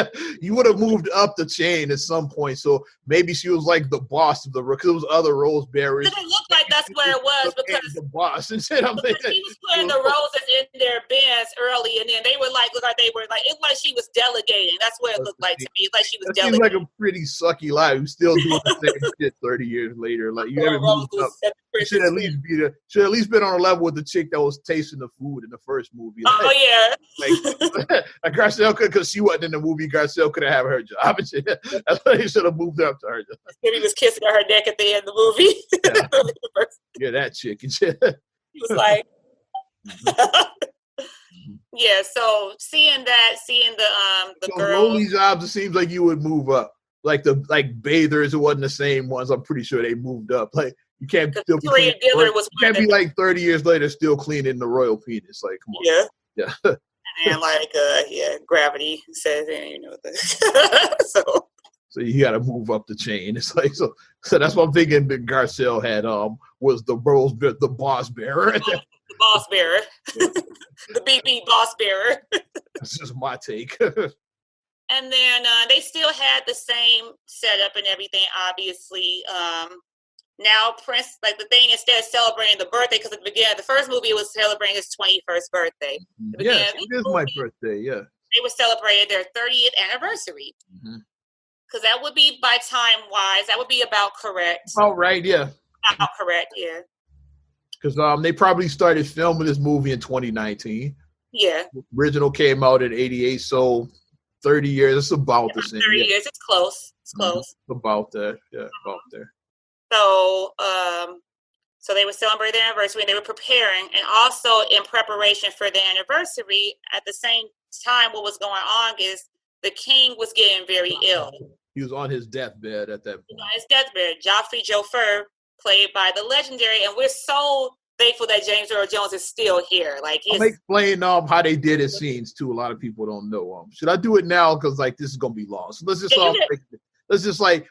you would have moved up the chain at some point. So maybe she was like the boss of the because it was other rose bearers. It didn't look like that's where it was because the boss and shit. I'm because she was putting the roses in their bins early, and then they were like, look like they were like it was like she was delegating. That's what it looked like to me. It's like she was delegating. Seems like a pretty sucky life. You still doing the same shit 30 years later. Like you haven't moved up. You should at least been on a level with the chick that was tasting the food in the first movie. Like, like Garcelle could, because she wasn't in the movie. Garcelle could have her job. And shit. That's why he should have moved up to her job. He was kissing her neck at the end of the movie. Yeah, that chick and shit. He was like, yeah. So seeing the so girls, lowly jobs, it seems like you would move up. Like bathers, it wasn't the same ones. I'm pretty sure they moved up. Like you can't still be like 30 years later still cleaning the royal penis. Like come on. Yeah. And like gravity says, you know So you got to move up the chain. It's like so that's what I'm thinking. That Garcelle had was the boss bearer. The boss bearer, the BP boss bearer. That's just my take. And then they still had the same setup and everything. Obviously, now Prince, like the thing, instead of celebrating the birthday, because at the beginning of the first movie, it was celebrating his 21st birthday. Yes, it is my birthday. Yeah, they were celebrating their 30th anniversary. Because that would be, by time wise, that would be about correct. Oh, right, yeah. About correct, yeah. Because they probably started filming this movie in 2019. Yeah. The original came out in 88, so 30 years. It's about the same. 30 years, it's close. It's close. About there, yeah, about there. So, so they were celebrating their anniversary, and they were preparing, and also in preparation for the anniversary. At the same time, what was going on is the king was getting very ill. He was on his deathbed at that point. He was on his deathbed. Joffrey Joffer, played by the legendary, and we're so thankful that James Earl Jones is still here. Like, I'm explain how they did his scenes too. A lot of people don't know. Should I do it now? Because like this is gonna be long. So let's just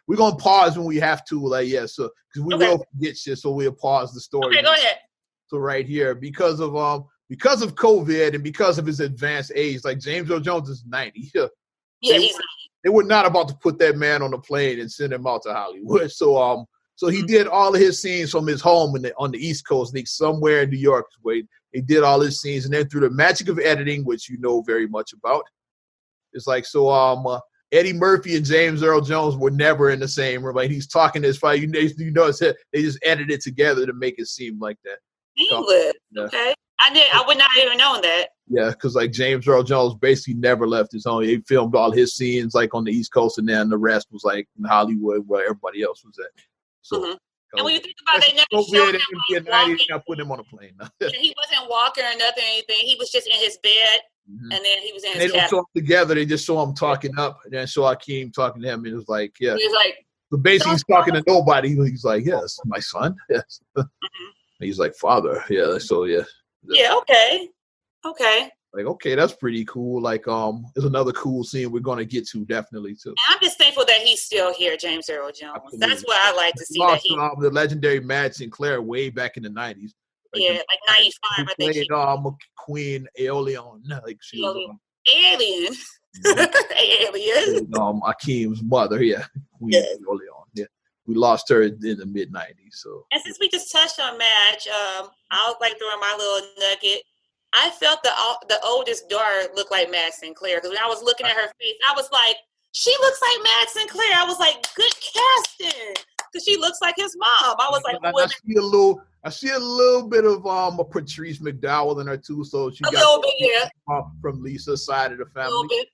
we're gonna pause when we have to. Like so because we will forget shit, so we'll pause the story. Okay, go ahead. So right here, because of COVID and because of his advanced age, like James Earl Jones is 90. Yeah, he's 90. They were not about to put that man on a plane and send him out to Hollywood. So he did all of his scenes from his home on the East Coast, somewhere in New York. Where he did all his scenes, and then through the magic of editing, which you know very much about, it's like Eddie Murphy and James Earl Jones were never in the same room. Like he's talking this fight, you notice that they just edited together to make it seem like that. England, okay. I would not even known that. Yeah, because like James Earl Jones basically never left his home. He filmed all his scenes like on the East Coast, and then the rest was like in Hollywood where everybody else was at. So, and when you think about it, they never showed him not putting him on a plane. He wasn't walking or nothing, anything. He was just in his bed, and then he was in his cabin. They don't show them together. They just show him talking up, and then show Akeem talking to him. And it was like, yeah. He was like, so basically, he's talking to nobody. He's like, yes, my son. Yes. He's like, father. Yeah. So yeah. Yeah. Okay. Like, okay, that's pretty cool. Like, there's another cool scene we're gonna get to definitely too. I'm just thankful that he's still here, James Earl Jones. Absolutely. That's what I like to see. Lost, the legendary Mad Sinclair way back in the 90s. Like 95, I think. Played Queen Aeolian. Like she was Alien. Alien. Akeem's mother, Queen Leon. Yeah, we lost her in the mid-90s. So, and since we just touched on Madge, I was like throwing my little nugget. I felt the oldest daughter looked like Madge Sinclair, because when I was looking at her face, I was like, she looks like Madge Sinclair. I was like, good casting, because she looks like his mom. I was like, I see a little bit of a Patrice McDowell in her too. So she got a little bit, from Lisa's side of the family. A little bit.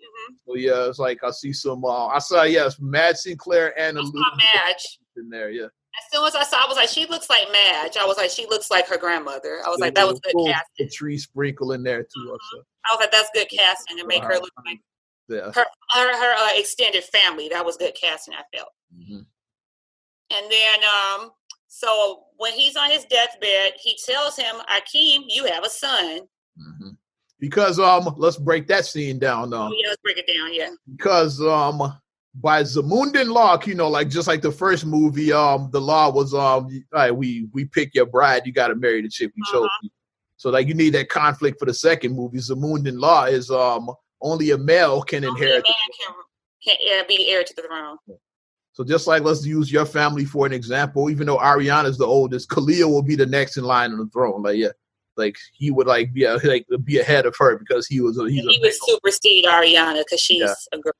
So yeah, it's like I see some. I saw Madge Sinclair and a little Madge in there. Yeah. As soon as I saw, I was like, she looks like Madge. I was like, she looks like her grandmother. I was like, that was good casting. Patrice sprinkle in there too. I was like, that's good casting to make her look like her extended family. That was good casting, I felt. Mm-hmm. And then, so when he's on his deathbed, he tells him, Akeem, you have a son. Mm-hmm. Because let's break that scene down. Let's break it down. Yeah. Because by Zamundan law, like just like the first movie, the law was we pick your bride, you got to marry the chick we chose. So like you need that conflict for the second movie. Zamundan law is only a male can inherit. Can be heir to the throne. So just like let's use your family for an example. Even though Ariana's the oldest, Khalil will be the next in line on the throne. Like he would be ahead of her because he would supersede Ariana because she's a girl,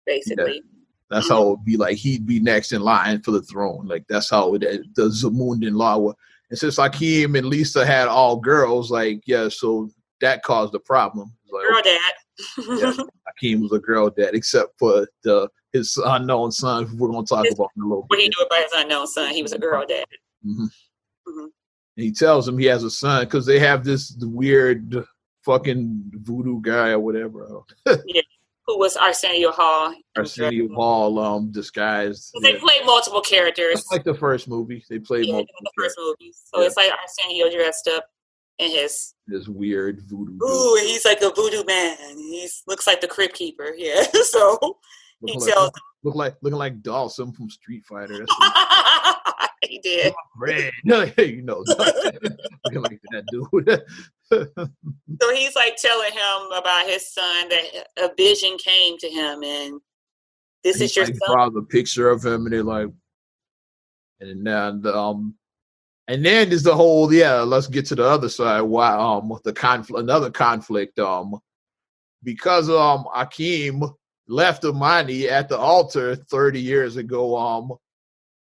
basically. Yeah. That's how it would be. Like he'd be next in line for the throne. Like that's how the Zamundan law was. And since Akeem and Lisa had all girls, so that caused a problem. Girl dad. Akeem was a girl dad, except for his unknown son. We're gonna talk about in a little bit. What he do about his unknown son? He was a girl dad. Mm-hmm. Mm-hmm. He tells him he has a son because they have this weird fucking voodoo guy or whatever. Who was Arsenio Hall. Arsenio Hall disguised. They played multiple characters. Just like the first movie. They played multiple the first movie. So it's like Arsenio dressed up in this weird voodoo. Ooh, he's like a voodoo man. He looks like the Crypt Keeper. Yeah. So looking like Dawson from Street Fighter. He did. Red. Looking like that dude. So he's like telling him about his son, that a vision came to him, and this is your son. Draw the picture of him, and they're like, and then there's the whole let's get to the other side. Why the conflict, another conflict, because Akeem left Amani at the altar 30 years ago.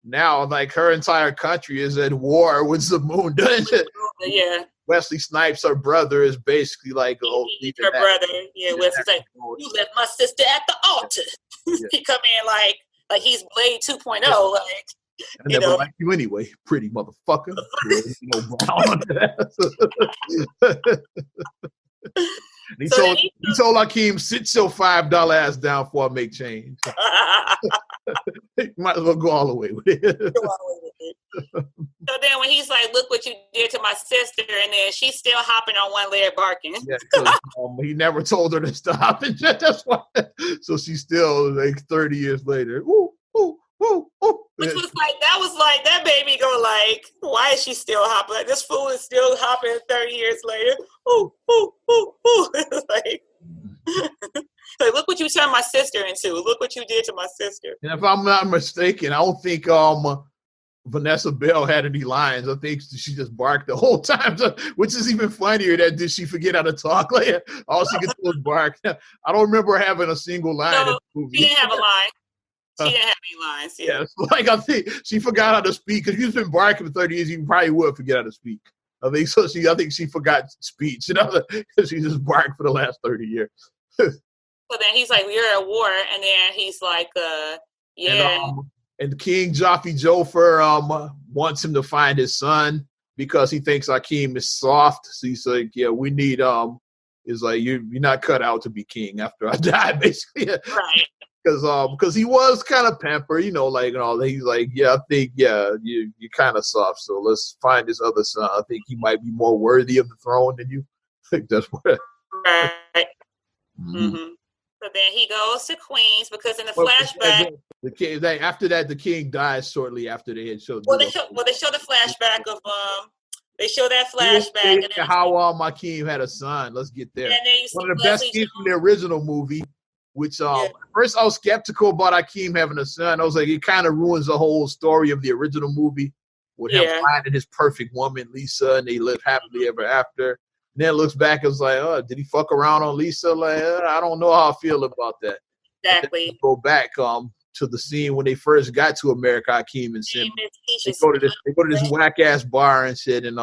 Now, like, her entire country is at war with Zamunda. Yeah. Wesley Snipes, her brother, is basically like, her brother. Yeah, Wesley's like, you left my sister at the altar. He come in like he's Blade 2.0. Like, I never liked you anyway, pretty motherfucker. He told Akeem, sit your $5 ass down before I make change. Might as well go all the way with it. So then when he's like, look what you did to my sister, and then she's still hopping on one leg barking. He never told her to stop. And that's why. So she's still like 30 years later. Ooh, ooh, ooh, ooh. Which was like, that baby go like, why is she still hopping? Like, this fool is still hopping 30 years later. Ooh, ooh, ooh, ooh. like, look what you turned my sister into. Look what you did to my sister. And if I'm not mistaken, I don't think Vanessa Bell had any lines. I think she just barked the whole time, which is even funnier. Did she forget how to talk? Like, all she could do was bark. I don't remember having a single line in the movie. She didn't have a line. She didn't have any lines. Yeah. Like, I think she forgot how to speak. Because you've been barking for 30 years, you probably would forget how to speak. I think so. I think she forgot speech, because she just barked for the last 30 years. So then he's like, "We're at war," and then he's like, "Yeah." And King Jaffe Joffer wants him to find his son because he thinks Akeem is soft. So he's like, "Yeah, we need Is like you're not cut out to be king after I die," basically. Right. Because he was kind of pampered, he's like, yeah, I think, you're kind of soft, so let's find this other son. I think he might be more worthy of the throne than you. I think that's what. Right. Mm-hmm. So then he goes to Queens because in the flashback, the king. After that, the king dies shortly after they had showed. They show the flashback of They show that flashback. And then how Akeem had a son. Let's get there. And then you see one of the best scenes from the original movie, which first I was skeptical about Akeem having a son. I was like, it kind of ruins the whole story of the original movie with him finding his perfect woman, Lisa, and they live happily ever after. And then it looks back, it was like, oh, did he fuck around on Lisa? Like, I don't know how I feel about that. Exactly. Go back to the scene when they first got to America, Akeem and Sim. They go to this whack ass bar and shit, and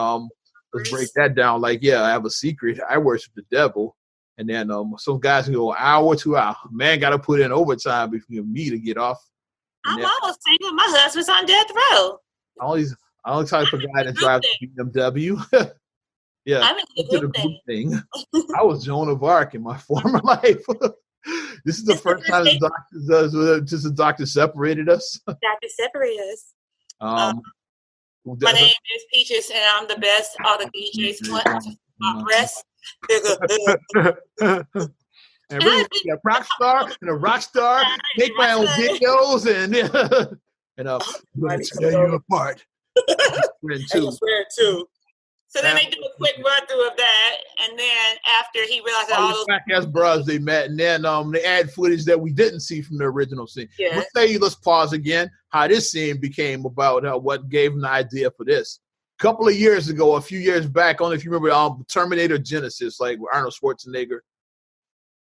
let's break that down. Like, yeah, I have a secret. I worship the devil, and then some guys go an hour, 2 hours. Man, got to put in overtime between me to get off. I'm almost single. My husband's on death row. I only type of guy that drives a BMW. Yeah, I'm in the good thing. I was Joan of Arc in my former life. This is the first time the doctor separated us. Doctor separated us. My name is Peaches, and I'm the best. All the DJs want my breast. And really, a rock star, make my own videos, and I'm going to tear you apart. Too. So then they do a quick run through of that, and then after he realized that all those fat-ass bros they met, and then they add footage that we didn't see from the original scene. Yeah. Let's pause again. How this scene became about what gave him the idea for this. A couple of years ago, a few years back, only if you remember Terminator Genesis, like with Arnold Schwarzenegger.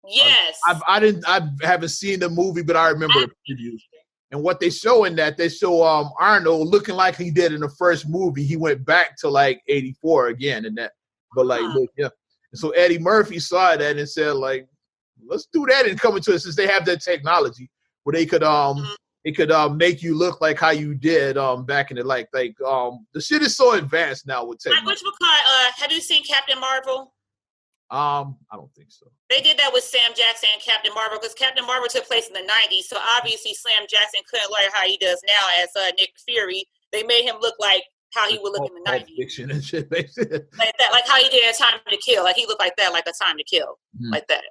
Yes. I haven't seen the movie, but I remember the previews. And what they show in that, they show Arnold looking like he did in the first movie. He went back to like 84 again in that. But like, look, yeah. And so Eddie Murphy saw that and said, like, let's do that and come into it since they have that technology where they could make you look like how you did back in the the shit is so advanced now with technology. Have you seen Captain Marvel? I don't think so. They did that with Sam Jackson and Captain Marvel because Captain Marvel took place in the 90s. So obviously Sam Jackson couldn't learn how he does now as Nick Fury. They made him look like how he would look in the 90s. Fiction and shit, basically. Like that, like how he did in Time to Kill. Like he looked like that, like a Time to Kill, like that.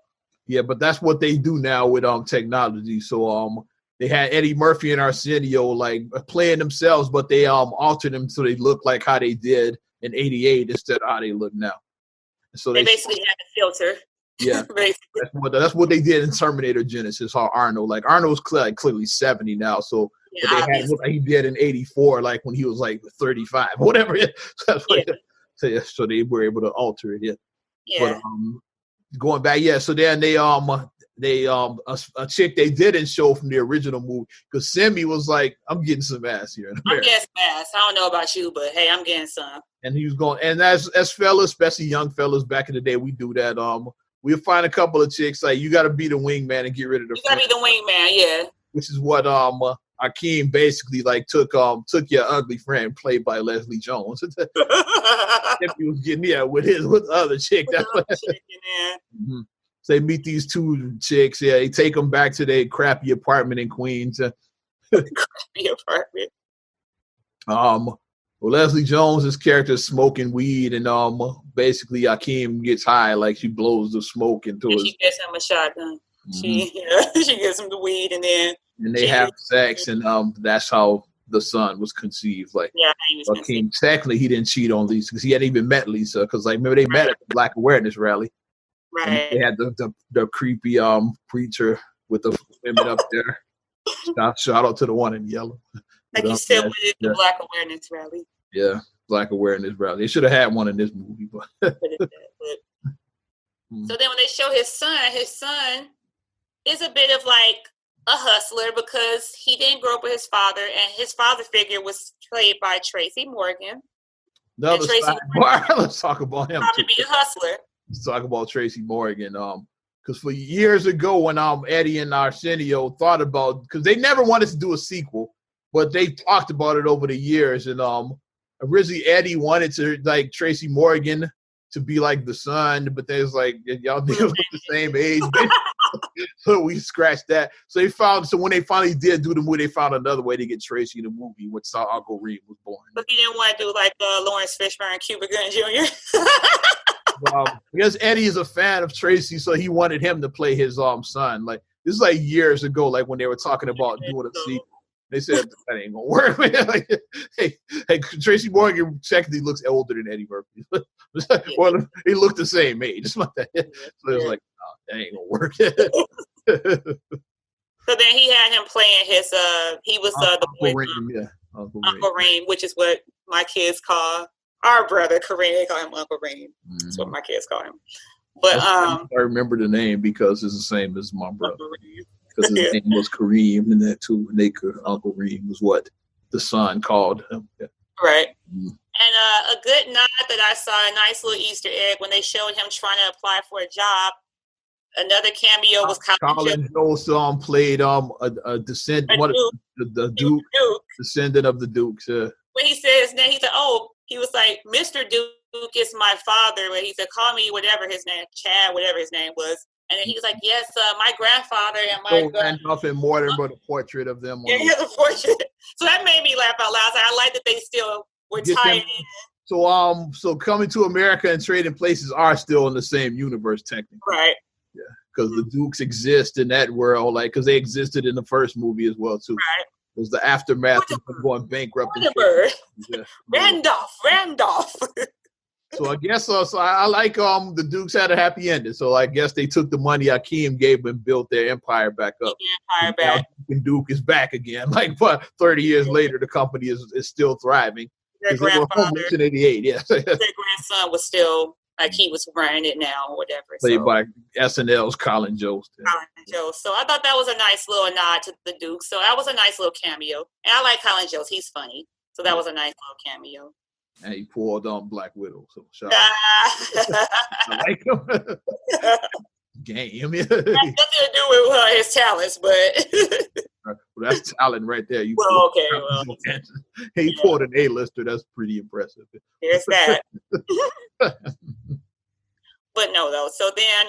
Yeah, but that's what they do now with technology. So they had Eddie Murphy and Arsenio like playing themselves, but they altered them so they look like how they did in '88 instead of how they look now. So they basically had the filter. Yeah, that's what they did in Terminator Genesis. How Arnold's clearly 70 now, so they had him look like he did in '84, like when he was like 35, whatever. So they were able to alter it. But going back, so then they a chick they didn't show from the original movie because Simi was like, I'm getting some ass here. I'm getting some ass. I don't know about you, but hey, I'm getting some. And he was going, and as fellas, especially young fellas back in the day, we do that. We'll find a couple of chicks like you got to be the wingman and get rid of the. You got to be the wingman, yeah. Which is what Akeem basically like took your ugly friend played by Leslie Jones. If he was getting with the other chick. That's what. Mm-hmm. So they meet these two chicks. Yeah, they take them back to their crappy apartment in Queens. Crappy apartment. Well, Leslie Jones' character is smoking weed, and basically Akeem gets high, like she blows the smoke into his. She gets him a shotgun. Mm-hmm. She gets him the weed, and then they have sex, and that's how the son was conceived. Like, Akeem, technically, he didn't cheat on Lisa because he hadn't even met Lisa. Because like, remember they met at the Black Awareness rally. Right. And they had the creepy preacher with the women up there. Shout out to the one in yellow. Like you said, the Black Awareness rally. Yeah, Black Awareness rally. They should have had one in this movie, but. So then when they show his son is a bit of like a hustler because he didn't grow up with his father, and his father figure was played by Tracy Morgan. Let's talk about him. To be a hustler. Let's talk about Tracy Morgan. Because for years ago, when Eddie and Arsenio thought about, because they never wanted to do a sequel, but they talked about it over the years, and originally Eddie wanted to like Tracy Morgan to be like the son, but they was like, y'all deal with the same age. So we scratched that. So when they finally did do the movie, they found another way to get Tracy in the movie, which saw Uncle Reed was born. But you didn't want to do like Lawrence Fishburne and Cuba Gooding Jr. Because Eddie is a fan of Tracy, so he wanted him to play his son. Like this is like years ago, like when they were talking about doing a sequel. They said that ain't gonna work. Like, hey, Tracy Morgan technically looks older than Eddie Murphy. Well, he looked the same age. So it was like, oh, that ain't gonna work. So then he had him playing his he was the boy Reem, Uncle Reem, which is what my kids call our brother Kareem. They call him Uncle Reem. That's what my kids call him. But I remember the name because it's the same as my brother. Because his name was Kareem and that too. And Uncle Reem was what the son called him. Yeah. Right. And a good nod that I saw, a nice little Easter egg when they showed him trying to apply for a job. Another cameo was Colin Jost played a descendant, the Duke, descendant of the Dukes. When he said his name, he said, "Oh," he was like, "Mr. Duke is my father." But he said, "Call me whatever his name, Chad, whatever his name was." And then he was like, "Yes, my grandfather and my Randolph and Morton wrote a portrait of them. Yeah, he has a portrait." So that made me laugh out loud. So I like that they still were tied in. So Coming to America and Trading Places are still in the same universe technically. Right. Yeah, because the Dukes exist in that world, like because they existed in the first movie as well too. Right. It was the aftermath of going bankrupt. Yeah. Randolph. So I guess so I like the Dukes had a happy ending. So I guess they took the money Akeem gave them and built their empire back up. And Duke is back again. Like 30 years later, the company is still thriving. Their grandfather in 88, yeah. Their grandson was still like he was running it now or whatever. Played by SNL's Colin Jost. Colin Jost. So I thought that was a nice little nod to the Dukes. So that was a nice little cameo. And I like Colin Jost. He's funny. So that was a nice little cameo. And he pulled on Black Widow. So shout out. I like him. Game. That's nothing to do with his talents, but well, that's talent right there. He pulled an A-lister. That's pretty impressive. There's that. But no, though. So then,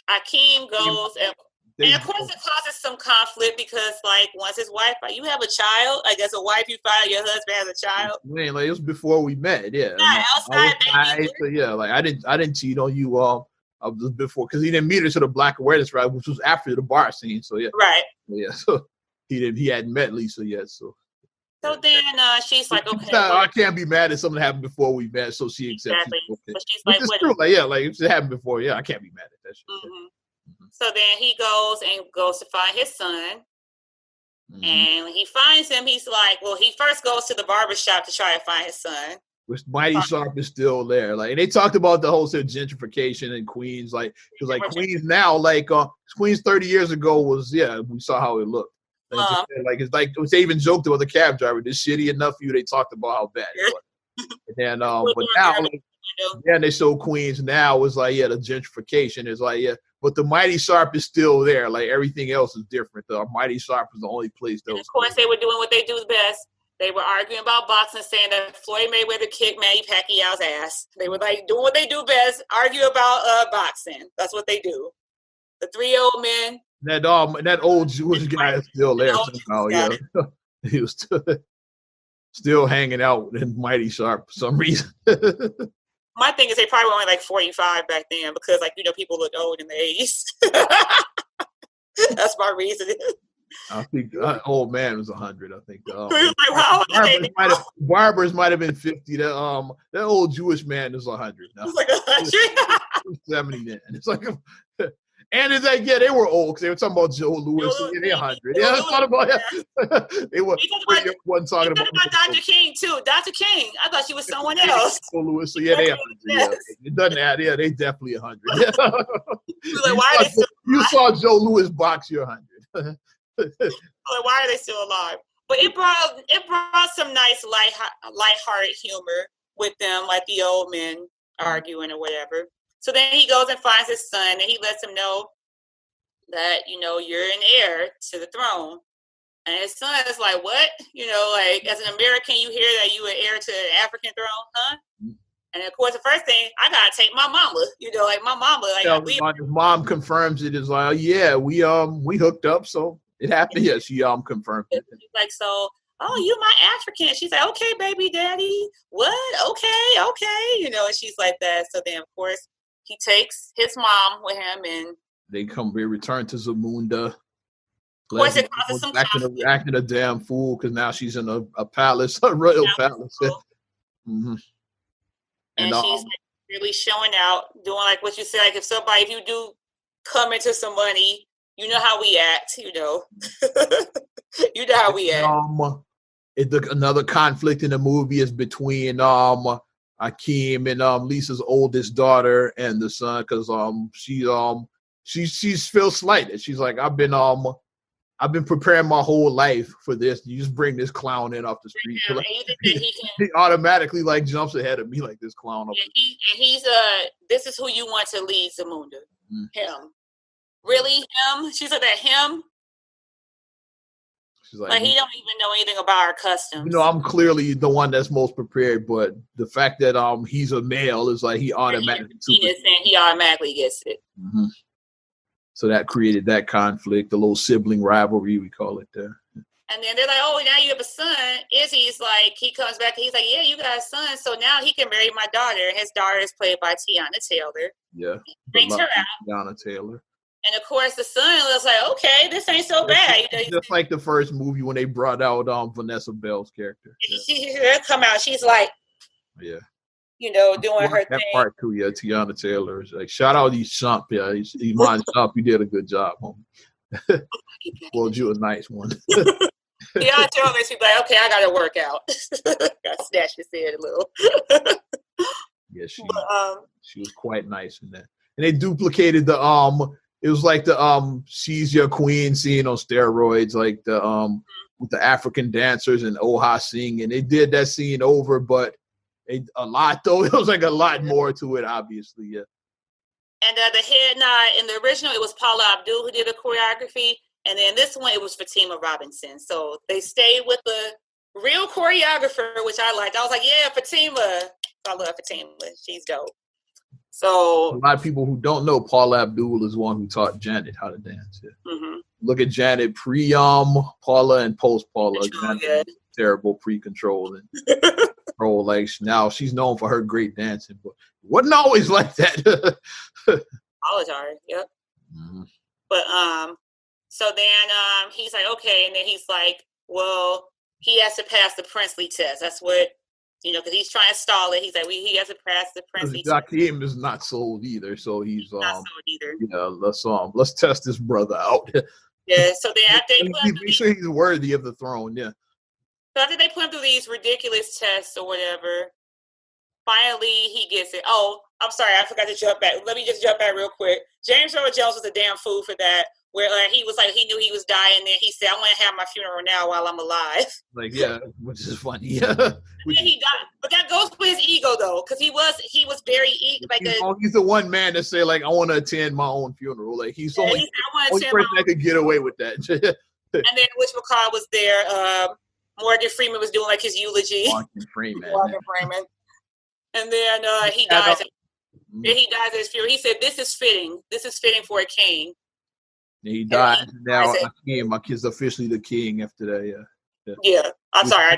Akeem goes and of course it causes some conflict because like once his wife, you have a child. I guess a wife you find your husband has a child. Man, like it was before we met. Yeah. Outside. Like I didn't cheat on you before because he didn't meet her to the Black Awareness Drive, which was after the bar scene. So yeah. Right. Yeah. So he hadn't met Lisa yet. So then she's like, okay. I can't be mad at something that happened before we met, so she accepts exactly. it. Okay. But she's like, it's true. Like if it happened before, yeah, I can't be mad at that shit. Mm-hmm. So then he goes to find his son. Mm-hmm. And when he finds him, he's like, well, he first goes to the barbershop to try to find his son. Which Mighty Sharp is still there. Like, and they talked about the whole gentrification in Queens. Like, because like Queens now, like Queens 30 years ago was, we saw how it looked. They even joked about the cab driver. This shitty enough for you. They talked about how bad it was. And but now, they show Queens now is like, the gentrification is like, but the Mighty Sharp is still there. Like everything else is different. The Mighty Sharp is the only place that was. Of course, they were doing what they do best. They were arguing about boxing, saying that Floyd Mayweather kicked Manny Pacquiao's ass. They were like doing what they do best, argue about boxing. That's what they do. The three old men. That old Jewish guy is still there somehow. Yeah, he was still hanging out in Mighty Sharp for some reason. My thing is they probably were only like 45 back then because people look old in the 80s. That's my reason. I think old man was 100. I think Barbers might have been 50. That old Jewish man is 100 now. It's like 100. 70 then. It's like, and it's like they were old because they were talking about Joe Louis. They're 100. Yeah, I thought about They were. Wasn't talking about Dr. King too. Dr. King. I thought she was someone else. Joe Louis. So they 100. Yes. It doesn't add. Yeah, they definitely 100. You saw Joe Louis box. You're 100. Why are they still alive? But it brought some nice lighthearted humor with them, like the old men arguing or whatever. So then he goes and finds his son, and he lets him know that you're an heir to the throne. And his son is like, "What? As an American, you hear that you an heir to an African throne, huh?" And of course, the first thing I gotta take my mama. My mama. His mom confirms it. Is like, we hooked up, so. It happened. Yeah, she confirmed it. She's like, so, you my African. She's like, okay, baby daddy. What? Okay. And she's like that. So then, of course, he takes his mom with him, and they return to Zamunda. Of course, it causes some acting a damn fool because now she's in a palace, a royal palace. Mm-hmm. And she's like really showing out, doing like what you said. Like if you do come into some money, you know how we act. You know, you know how we act. Another conflict in the movie is between Akeem and Lisa's oldest daughter and the son, because she feels slighted. She's like, I've been preparing my whole life for this. You just bring this clown in off the street. Yeah, like, he automatically like jumps ahead of me like this clown. He's this is who you want to lead Zamunda. Mm-hmm. Him. Really him? She's like that him? She's like he don't even know anything about our customs. You know, I'm clearly the one that's most prepared, but the fact that he's a male is like he automatically gets it. Mm-hmm. So that created that conflict, the little sibling rivalry, we call it there. And then they're like, oh, now you have a son. Izzy's like, he comes back and he's like, yeah, you got a son. So now he can marry my daughter. His daughter is played by Tiana Taylor. Yeah. Brings her out. Tiana Taylor. And of course, the son was like, okay, this ain't so bad. Just like the first movie when they brought out Vanessa Bell's character. Yeah. She come out, she's like, yeah. You know, doing her that thing. Part too, yeah. Tiana Taylor is like, shout out these Shump, yeah. Iman Shump, you did a good job, homie. Well, you a nice one. Tiana Taylor makes me like, okay, I gotta work out. Got snatched his head a little. Yeah, she was quite nice in that. And they duplicated the it was like the She's Your Queen scene on steroids, like the with the African dancers and Oha singing. They did that scene over, but a lot though. It was like a lot more to it, obviously, yeah. And the head nod in the original, it was Paula Abdul who did the choreography, and then this one it was Fatima Robinson. So they stayed with the real choreographer, which I liked. I was like, yeah, Fatima. I love Fatima. She's dope. So a lot of people who don't know, Paula Abdul is one who taught Janet how to dance. Yeah. Mm-hmm. Look at Janet Paula and post Paula. Terrible pre-control and control. Like now she's known for her great dancing, but it wasn't always like that. Paula's yep. Mm-hmm. But so then he's like, okay, and then he's like, well, he has to pass the princely test. That's what. You know, because he's trying to stall it. He's like, he has to pass the princely test. Akeem is not sold either, so he's not sold either. Yeah, let's test this brother out. Yeah, so then after make sure he's worthy of the throne. Yeah. So after they put him through these ridiculous tests or whatever, finally he gets it. Oh, I'm sorry, I forgot to jump back. Let me just jump back real quick. James Earl Jones was a damn fool for that. Where he was like, he knew he was dying, and he said, I want to have my funeral now while I'm alive. Like, yeah, which is funny. Yeah. He died. But that goes with his ego, though, because he was very he's the one man to say, like, I want to attend my own funeral. Like, he's the only person that could get away with that. And then Rich McCall was there. Morgan Freeman was doing, like, his eulogy. Morgan Freeman. And then he dies. Then he dies at his funeral. He said, this is fitting. This is fitting for a king. He died. Now Akeem is officially the king after that. Yeah. I'm sorry.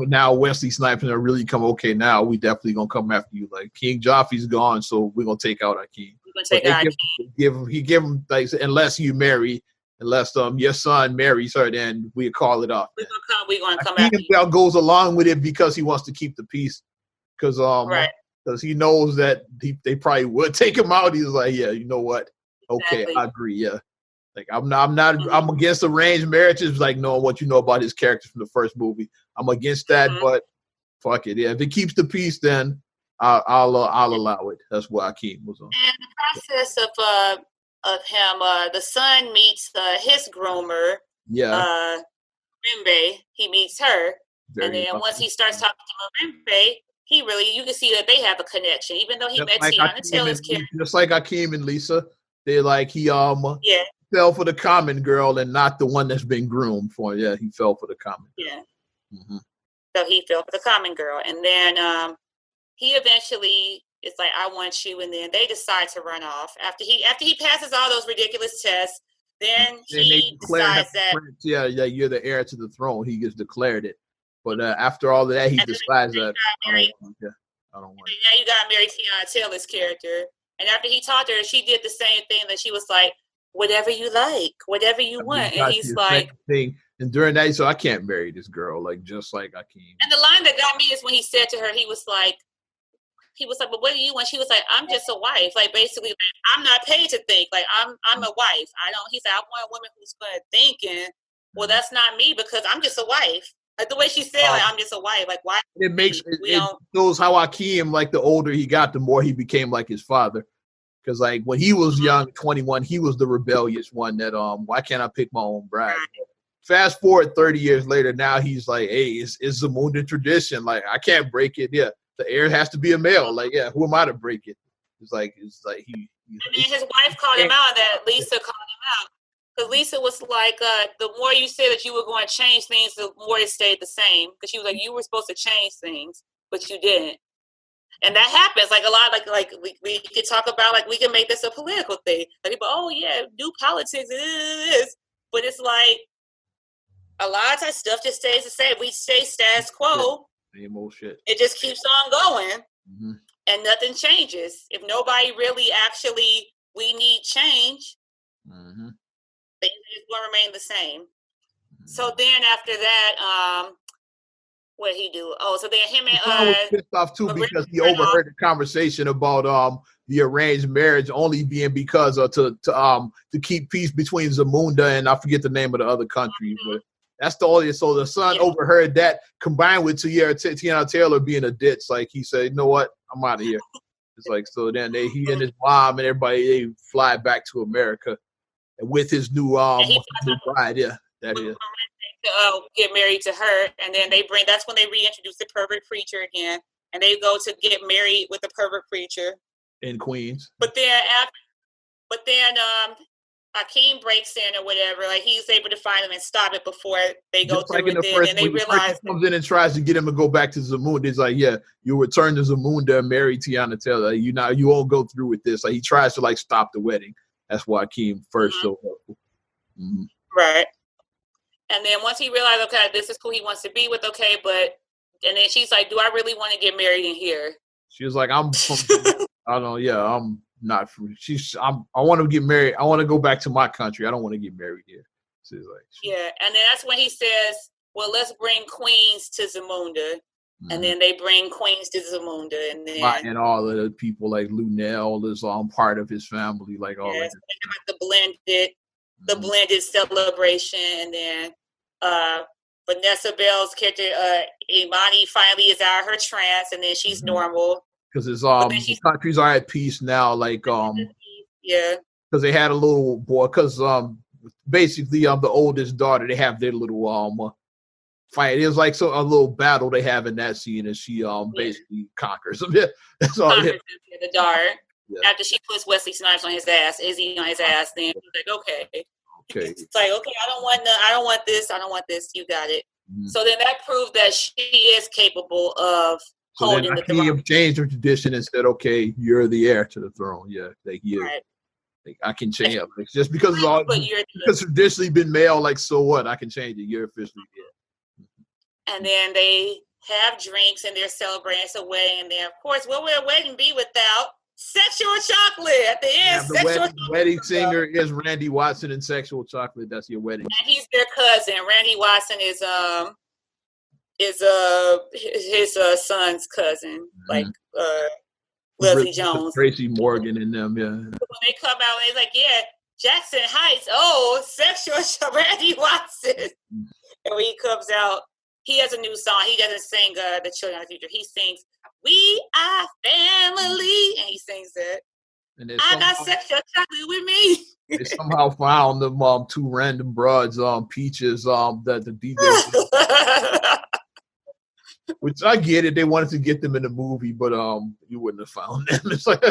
Now Wesley Snipes are really come. Okay, now we definitely gonna come after you. Like King Joffrey's gone, so we're gonna take out Akeem. We're gonna take out Akeem. He give him like unless you marry, unless your son marries her, then we call it off. We're gonna come after you. Goes along with it because he wants to keep the peace. Because because he knows that they probably would take him out. He's like, yeah, you know what? Okay, exactly. I agree. Yeah. Like I'm against arranged marriages, like knowing what you know about his character from the first movie. I'm against that, but fuck it. Yeah, if it keeps the peace, then I'll allow it. That's what Akeem was on. And the process of him, the son meets his groomer. Yeah. Marimbe. He meets her, and then once he starts talking to Marimbe, you can see that they have a connection, even though he met Tiana Taylor's character. Just like Akeem and Lisa, they're like he fell for the common girl and not the one that's been groomed for. Yeah, he fell for the common girl. Yeah. Mm-hmm. So he fell for the common girl. And then he eventually is like, I want you. And then they decide to run off. After he passes all those ridiculous tests, then he decides that. Yeah, you're the heir to the throne. He gets declared it. But after all of that, he decides that I don't want it. Now you got to marry Tiana Taylor's character. And after he talked to her, she did the same thing that she was like, whatever you like, whatever you want. And he's like, thing. And during that, so I can't marry this girl, like just like I can't. And the line that got me is when he said to her, he was like, but what do you want? She was like, I'm just a wife. Like basically, like, I'm not paid to think. Like I'm a wife. He said, I want a woman who's good at thinking. Well, that's not me because I'm just a wife. Like the way she said, like I'm just a wife. Like why? It shows how Akeem, like the older he got, the more he became like his father. Because like when he was young, 21, he was the rebellious one that why can't I pick my own bride? Right. Fast forward 30 years later, now he's like, hey, it's Zamunda tradition. Like I can't break it. Yeah, the heir has to be a male. Like yeah, who am I to break it? It's like he. And then his wife called him out. That Lisa called him out because Lisa was like, the more you said that you were going to change things, the more it stayed the same. Because she was like, you were supposed to change things, but you didn't. And that happens like a lot. Like we can talk about like we can make this a political thing. Like people, oh yeah, do politics, but it's like a lot of times stuff just stays the same. We stay status quo. Same old shit. It just keeps on going, and nothing changes. If nobody really actually, we need change. Things just going to remain the same. So then after that, what did he do? Oh, so then him and I was pissed off too because he overheard the conversation about the arranged marriage only being because to keep peace between Zamunda and I forget the name of the other country, but that's the only. So the son overheard that combined with Tiana Taylor being a ditch. Like he said, you know what, I'm out of here. It's like so then he and his mom and everybody they fly back to America with his new bride. Yeah, that is. Get married to her, and then that's when they reintroduce the pervert preacher again, and they go to get married with the pervert preacher in Queens. But then Akeem breaks in or whatever, like he's able to find him and stop it before they go just through like it. And they realize he comes in and tries to get him to go back to Zamunda. He's like, yeah, you return to Zamunda and marry Tiana Taylor. You won't go through with this. Like he tries to like stop the wedding. That's why Akeem first showed up. Right. And then once he realized, okay, this is who he wants to be with, okay, and then she's like, do I really want to get married in here? She was like, I'm not free. I want to get married. I want to go back to my country. I don't want to get married here. She's like, yeah. And then that's when he says, well, let's bring Queens to Zamunda. And then they bring Queens to Zamunda. And all of the people like Lunel is part of his family. Like all that. The blended celebration, and then Vanessa Bell's character Imani finally is out of her trance, and then she's normal because the countries are at peace now. Like because they had a little boy. Because basically the oldest daughter, they have their little fight. It was like a little battle they have in that scene, and she basically conquers them. Yeah, that's all. The daughter. Yeah. After she puts Wesley Snipes on his ass, Izzy on his ass, then he's like, okay. It's like, okay, I don't want this. You got it. So then that proved that she is capable of holding the throne. He changed her tradition and said, okay, you're the heir to the throne. Yeah, like right. Like, I can change it. Like, just because because traditionally been male, like so what? I can change it. You're officially here. And then they have drinks and they're celebrating a wedding, and then of course, what would a wedding be without Sexual Chocolate at the end? The wedding singer is Randy Watson, and Sexual Chocolate. That's your wedding. And he's their cousin. Randy Watson is his son's cousin, like Leslie Jones, Tracy Morgan, and them. Yeah. When they come out, they're like, yeah, Jackson Heights. Oh, Sexual Randy Watson. And when he comes out, he has a new song. He doesn't sing "The Children of the Future." He sings "We Are Family," and he sings it. I got Sexual Chocolate with me. They somehow found them two random broads, Peaches, that the DJ. Which I get it. They wanted to get them in the movie, but you wouldn't have found them. It's like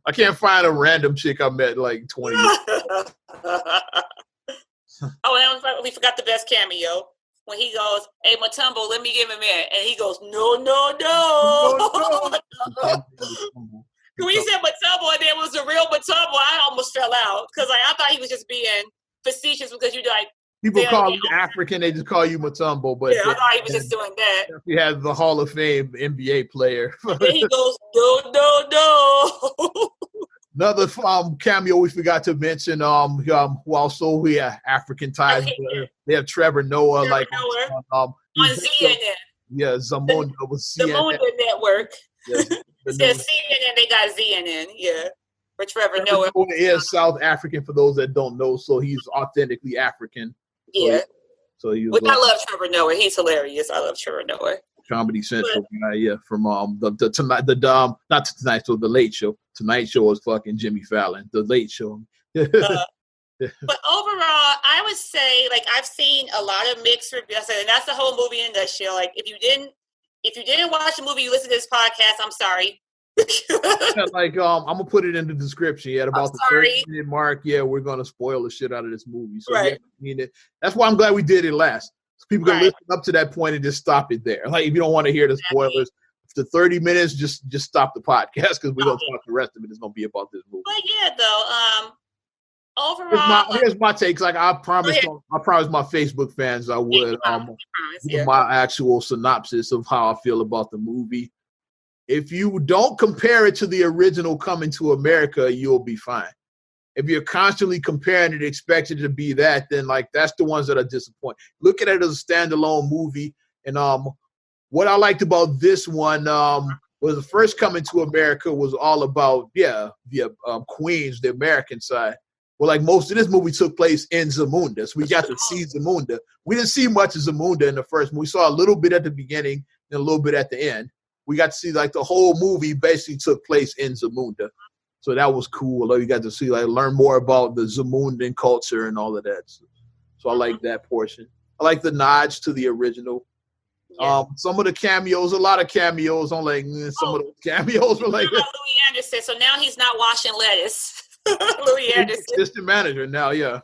I can't find a random chick I met like 20 years ago. Oh, and we forgot the best cameo. When he goes, hey, Mutombo, let me give him in. And he goes, no. When he said Mutombo and there was a real Mutombo, I almost fell out. Because I thought he was just being facetious because you're like. People call you African, they just call you Mutombo. But yeah, I thought he was just doing that. He has the Hall of Fame NBA player. And then he goes, no. Another cameo we forgot to mention. Who also we have African ties. They have Trevor Noah, on CNN. Yeah, Zamunda was CNN. The Zamunda Network. Yes, CNN, they got CNN. Yeah, for Trevor Noah. Is South African for those that don't know, so he's authentically African. Yeah. So he was. I love Trevor Noah. He's hilarious. I love Trevor Noah. Comedy Central guy, yeah, from the Tonight, not Tonight Show, the Late Show. Tonight Show is fucking Jimmy Fallon. The Late Show. But overall, I would say like I've seen a lot of mixed reviews, and that's the whole movie in a nutshell. Like if you didn't watch the movie, you listen to this podcast. I'm sorry. I'm gonna put it in the description. Yeah, about the 30-minute mark. Yeah, we're gonna spoil the shit out of this movie. So right. That's why I'm glad we did it last. So people can listen up to that point and just stop it there. Like if you don't want to hear the spoilers, after 30 minutes, just stop the podcast because we're gonna talk the rest of it. It's gonna be about this movie. But yeah, though, overall, here's my takes. Like I promised my Facebook fans I would my actual synopsis of how I feel about the movie. If you don't compare it to the original Coming to America, you'll be fine. If you're constantly comparing it, expecting it to be that, then like that's the ones that are disappointing. Look at it as a standalone movie. And what I liked about this one was the first Coming to America was all about the Queens, the American side. Well, like most of this movie took place in Zamunda, so we got to see Zamunda. We didn't see much of Zamunda in the first movie. We saw a little bit at the beginning and a little bit at the end. We got to see like the whole movie basically took place in Zamunda. So that was cool. You got to see, learn more about the Zamundan culture and all of that. So I like that portion. I like the nods to the original. Yeah. Some of the cameos, a lot of cameos on some of those cameos were like. Louis Anderson. So now he's not washing lettuce. Louis Anderson. Assistant manager now, yeah.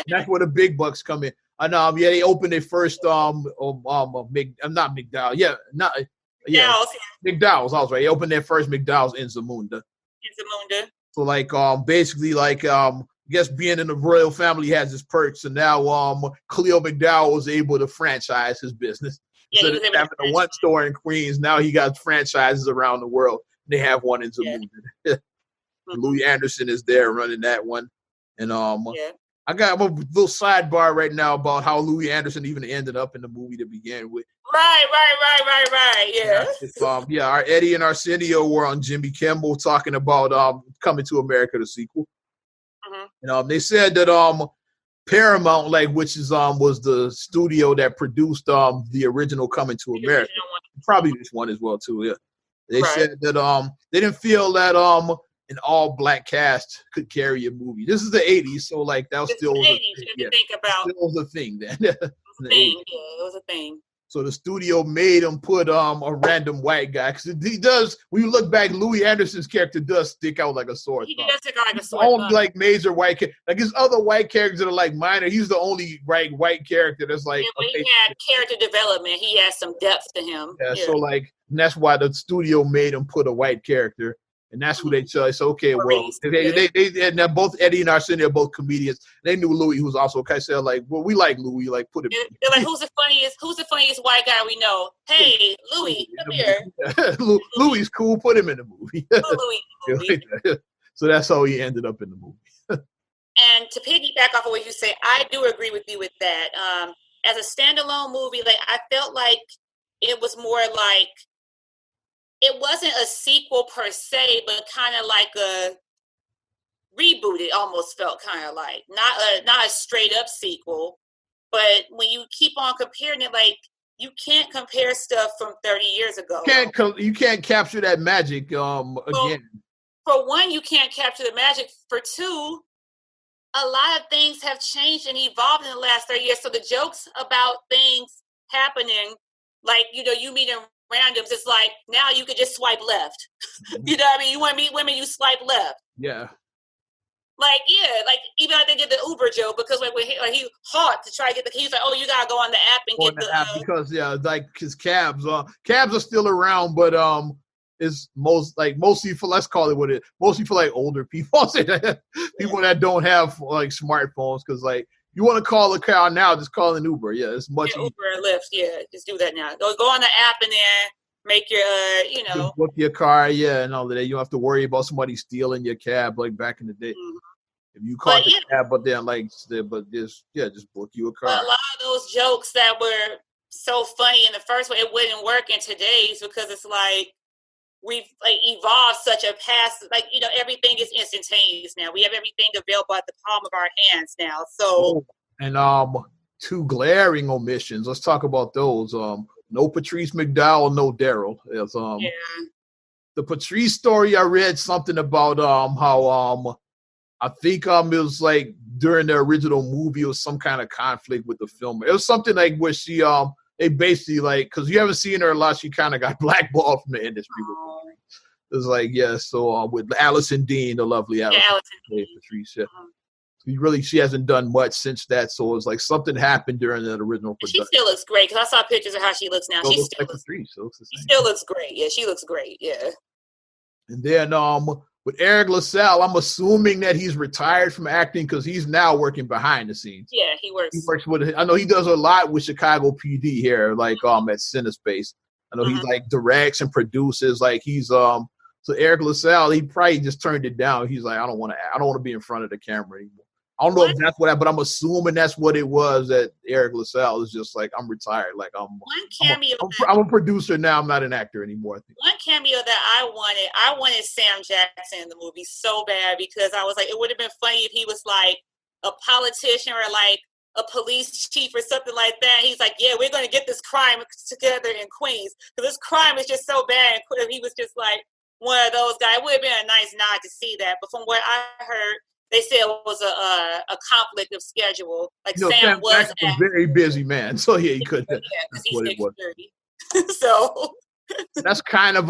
That's where the big bucks come in. And they opened their first not McDowell. Yeah, McDowell's. I was right. They opened their first McDowell's in Zamunda. So basically I guess being in the royal family has its perks, and now Cleo McDowell was able to franchise his business. So instead of having a one store in Queens, now he got franchises around the world. They have one in Zamunda. Louis Anderson is there running that one. And I got a little sidebar right now about how Louis Anderson even ended up in the movie to begin with. Right. Yeah. Our Eddie and Arsenio were on Jimmy Kimmel talking about Coming to America, the sequel. And they said that Paramount, which is was the studio that produced the original Coming to America, probably this one as well too. Yeah, they said that they didn't feel that an all-black cast could carry a movie. This is the 80s, so that was still was a thing then. It was a thing. So the studio made him put a random white guy, because he does. When you look back, Louis Anderson's character does stick out like a sore thumb. He does stick out like a sore thumb. Only major white his other white characters that are minor. He's the only white character that's he had character development. He has some depth to him. Yeah. So and that's why the studio made him put a white character. And that's who they chose. Okay, well, they and both Eddie and Arsenio are both comedians. They knew Louis, who was also said we like Louis, put him. They're like, who's the funniest white guy we know? Hey, Louis, come here. Louis cool. Put him in the movie. Louis. So that's how he ended up in the movie. And to piggyback off of what you say, I do agree with you with that. As a standalone movie, I felt like it was more like. It wasn't a sequel per se, but kind of like a reboot. It almost felt kind of like not a straight up sequel. But when you keep on comparing it, you can't compare stuff from 30 years ago. You can't capture that magic again. For one, you can't capture the magic. For two, a lot of things have changed and evolved in the last 30 years. So the jokes about things happening, you meet in randoms, it's now you could just swipe left. You know what I mean? You want to meet women, you swipe left. Yeah. Even they did the Uber joke, because when he hawked to try to get he's like, oh, you gotta go on the app and get the app because his cabs are still around, but it's mostly for, let's call it what it is, mostly for older people. People that don't have smartphones, because you want to call a car now, just call an Uber. Yeah, it's much easier. Uber or Lyft, yeah. Just do that now. Go on the app and then make your, you know. Book your car, yeah, and all of that. You don't have to worry about somebody stealing your cab like back in the day. Mm-hmm. If you caught the cab, but then just book you a car. But a lot of those jokes that were so funny in the first one, it wouldn't work in today's because it's like we've like evolved such a past, like, you know, everything is instantaneous now. We have everything available at the palm of our hands now. So and two glaring omissions. Let's talk about those. No Patrice McDowell, no Daryl. The Patrice story, I read something about how I think it was like during the original movie it was some kind of conflict with the film. It was something like where she they basically like, because you haven't seen her a lot, she kind of got blackballed from the industry. It was like, so with Allison Dean, the lovely Allison Dean. Patricia. She hasn't done much since that, so it was like something happened during that original production. She still looks great, because I saw pictures of how she looks now. She still looks great. Yeah, she looks great. Yeah. And then with Eric LaSalle, I'm assuming that he's retired from acting because he's now working behind the scenes. Yeah, he works. He works with. I know he does a lot with Chicago PD here, like at Cinespace. I know he's like directs and produces. Like he's so Eric LaSalle, he probably just turned it down. He's like, I don't want to be in front of the camera anymore. I don't know if that's what, but I'm assuming that's what it was. That Eric LaSalle is just like, I'm retired. Like I'm a producer now. I'm not an actor anymore. I think. One cameo that I wanted Sam Jackson in the movie so bad because I was like, it would have been funny if he was like a politician or like a police chief or something like that. He's like, yeah, we're going to get this crime together in Queens because this crime is just so bad. And he was just like one of those guys. It would have been a nice nod to see that. But from what I heard, they said it was a conflict of schedule. Like Sam was a very busy man, so yeah, he couldn't. Yeah, because he's 30. So that's kind of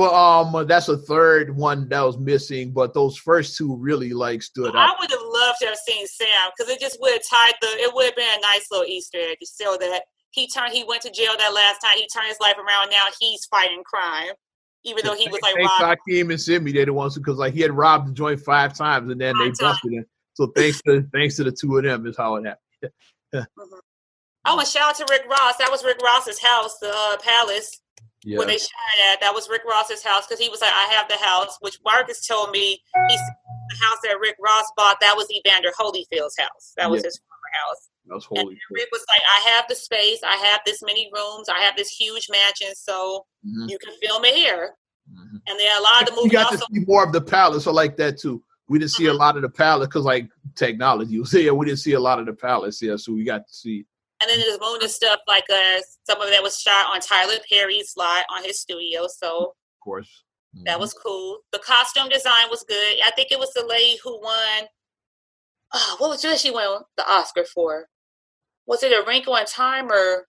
that's a third one that was missing, but those first two really like stood out. I would have loved to have seen Sam because it just would have tied it would have been a nice little Easter egg to show that he went to jail that last time. He turned his life around. Now he's fighting crime. Even though he was like robbed. Hakeem and Simi, they're the ones because like he had robbed the joint 5 times and then they busted him. So thanks to the two of them is how it happened. Oh, and shout out to Rick Ross. That was Rick Ross's house, the palace where they shot at. That was Rick Ross's house because he was like, I have the house, which Marcus told me the house that Rick Ross bought, that was Evander Holyfield's house. That was his former house. That was and Rick was like, I have the space, I have this many rooms, I have this huge mansion, so you can film it here. And then a lot of the movies. You got to see more of the palace. I like that too. We didn't see a lot of the palace because like technology was here. We didn't see a lot of the palace here, so we got to see. And then there's bonus stuff like some of that was shot on Tyler Perry's lot on his studio. So of course. That was cool. The costume design was good. I think it was the lady who won. What was she won the Oscar for? Was it A Wrinkle in Time or?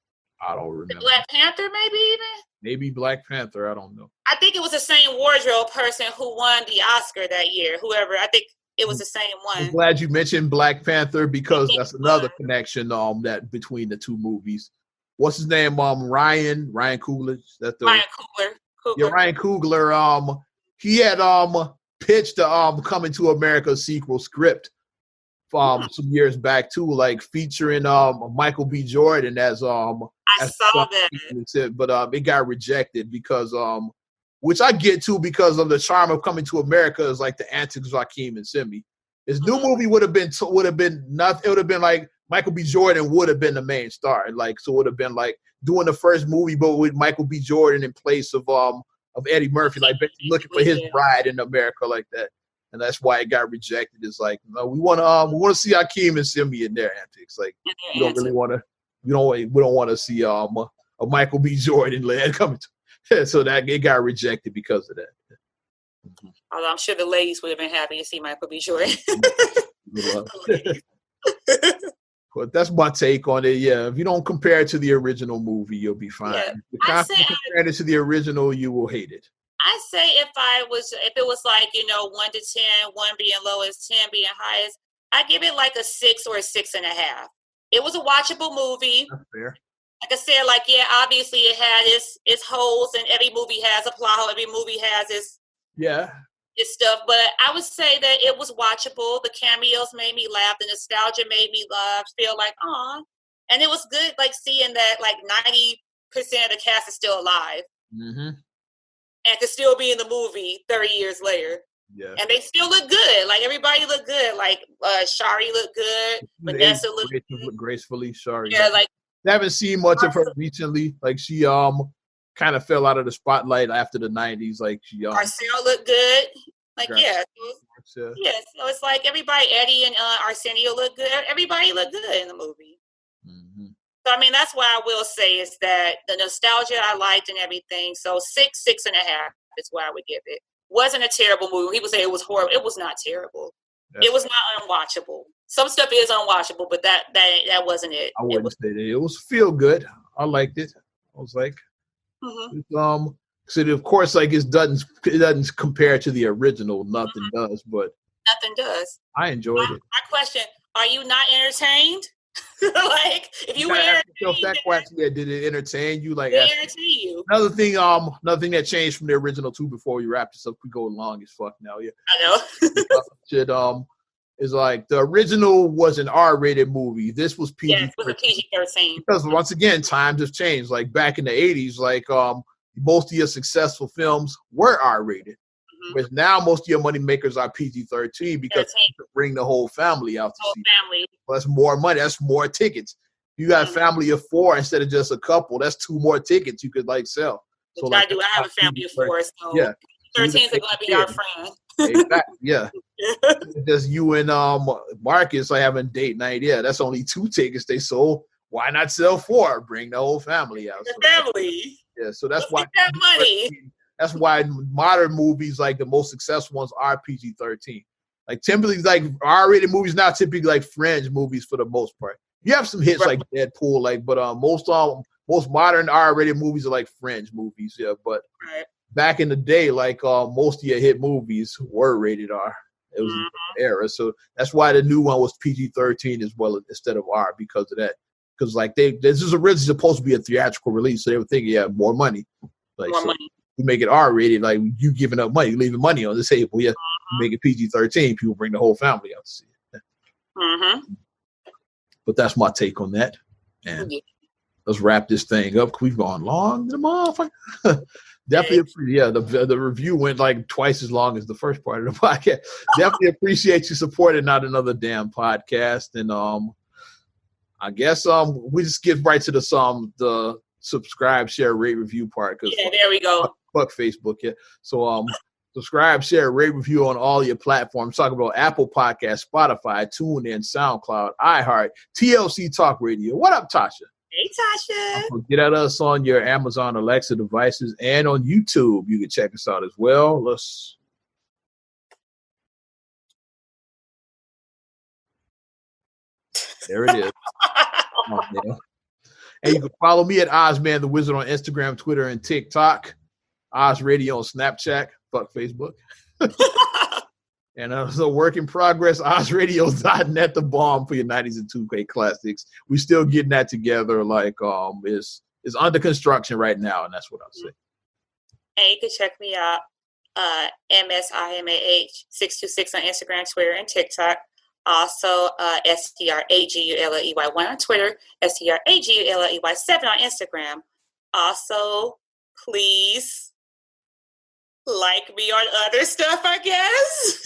I don't remember. Black Panther, maybe even. Maybe Black Panther. I don't know. I think it was the same wardrobe person who won the Oscar that year. Whoever. I think it was the same one. I'm glad you mentioned Black Panther because that's another connection that between the two movies. What's his name? Ryan Coogler. Ryan Coogler. Yeah, Ryan Coogler. He had pitched the Coming to America sequel script some years back too, like featuring Michael B. Jordan as I saw that, but it got rejected because which I get to because of the charm of Coming to America is like the antics of Hakeem and Simi. His new movie would have been nothing. It would have been like Michael B. Jordan would have been the main star, and like so it would have been like doing the first movie, but with Michael B. Jordan in place of Eddie Murphy, like basically looking for his bride in America like that. And that's why it got rejected. It's like, no, we want to see Hakeem and Simi in their antics. Like we don't really want to. We don't want to see a Michael B. Jordan led coming to. So that it got rejected because of that. Although I'm sure the ladies would have been happy to see Michael B. Jordan. But that's my take on it. Yeah, if you don't compare it to the original movie, you'll be fine. Yeah. If you compare it to the original, you will hate it. I say if it was like 1 to 10, 1 being lowest, 10 being highest, I give it like a 6 or a 6.5. It was a watchable movie. That's fair. Like I said, obviously it had its holes, and every movie has a plot hole. Every movie has its stuff. But I would say that it was watchable. The cameos made me laugh. The nostalgia made me feel like, aw. And it was good, like seeing that 90% of the cast is still alive. Mm-hmm. and could still be in the movie 30 years later. Yeah. And they still look good. Like, everybody look good. Like, Shari looked good. Vanessa looked good. Gracefully, Shari. Yeah, like, I haven't seen much of her recently. Like, she kind of fell out of the spotlight after the 90s. Like, she Arcel looked good. Like, yeah. So it's like everybody, Eddie and Arsenio look good. Everybody looked good in the movie. Mm-hmm. So, I mean, that's what I will say is that the nostalgia I liked and everything. So 6.5 is what I would give it. Wasn't a terrible movie. People say it was horrible. It was not terrible. It was not unwatchable. Some stuff is unwatchable, but that wasn't it. I wouldn't say that. It was feel good. I liked it. I was like, so of course, like it doesn't compare to the original. Nothing does, but nothing does. I enjoyed it. My question: are you not entertained? Like, if you were entertained, that question, did it entertain you? Like, it entertain you. Another thing that changed from the original too. Before we wrap this up, we go long as fuck now. Yeah, I know. Shit, is like the original was an R-rated movie. This was PG. Yes, it was a PG-13. Because once again, times have changed. Like back in the 80s, like most of your successful films were R-rated. But now most of your money makers are PG-13 because you can bring the whole family out to see. Well, that's more money. That's more tickets. You got a family of 4 instead of just a couple. That's 2 more tickets you could like sell. So like, I have a family of 4, so yeah. 13s are going to be our friend. Exactly. Yeah. Just you and Marcus are having date night. Yeah, that's only 2 tickets they sold. Why not sell 4? Bring the whole family out. The family. Yeah. So that's why that money. That's why modern movies, like the most successful ones, are PG-13. Like typically, like R-rated movies now typically like fringe movies for the most part. You have some hits like Deadpool, like, but most modern R-rated movies are like fringe movies. Yeah, but back in the day, like most of your hit movies were rated R. It was an era, so that's why the new one was PG-13 as well instead of R because of that. Because like this is originally supposed to be a theatrical release, so they were thinking, more money, like more money. You make it R-rated, like you giving up money, you leaving money on the table. Yeah, you make it PG-13, people bring the whole family out to see it. But that's my take on that. And let's wrap this thing up. We've gone long, the motherfucker. Definitely, the review went like twice as long as the first part of the podcast. Definitely appreciate you supporting Not Another Damn Podcast. And I guess we just get right to the subscribe, share, rate, review part. Yeah, there we go. Fuck Facebook, yeah. So subscribe, share, rate, review on all your platforms. Talk about Apple Podcasts, Spotify, TuneIn, SoundCloud, iHeart, TLC Talk Radio. What up, Tasha? Hey, Tasha. Get at us on your Amazon Alexa devices and on YouTube. You can check us out as well. There it is. And you can follow me at Ozman the Wizard on Instagram, Twitter, and TikTok. Oz Radio on Snapchat. Fuck Facebook. And it's a work in progress. OzRadio.net, the bomb for your 90s and 2K classics. We still getting that together. Like it's under construction right now, and that's what I'll say. And you can check me out, MSIMAH626 on Instagram, Twitter, and TikTok. Also, STRAGULLEY1 on Twitter, STRAGULLEY7 on Instagram. Also, please like me on other stuff, I guess.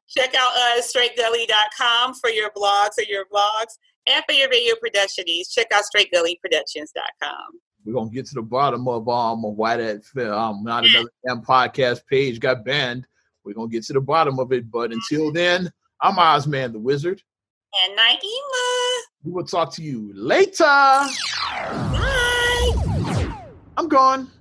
Check out straightgully.com for your blogs and your vlogs. And for your video production needs, check out straightgullyproductions.com. We're going to get to the bottom of why that Not Another Damn Podcast page got banned. We're going to get to the bottom of it. But until then, I'm Ozman the Wizard. And Naima. We will talk to you later. Bye. I'm gone.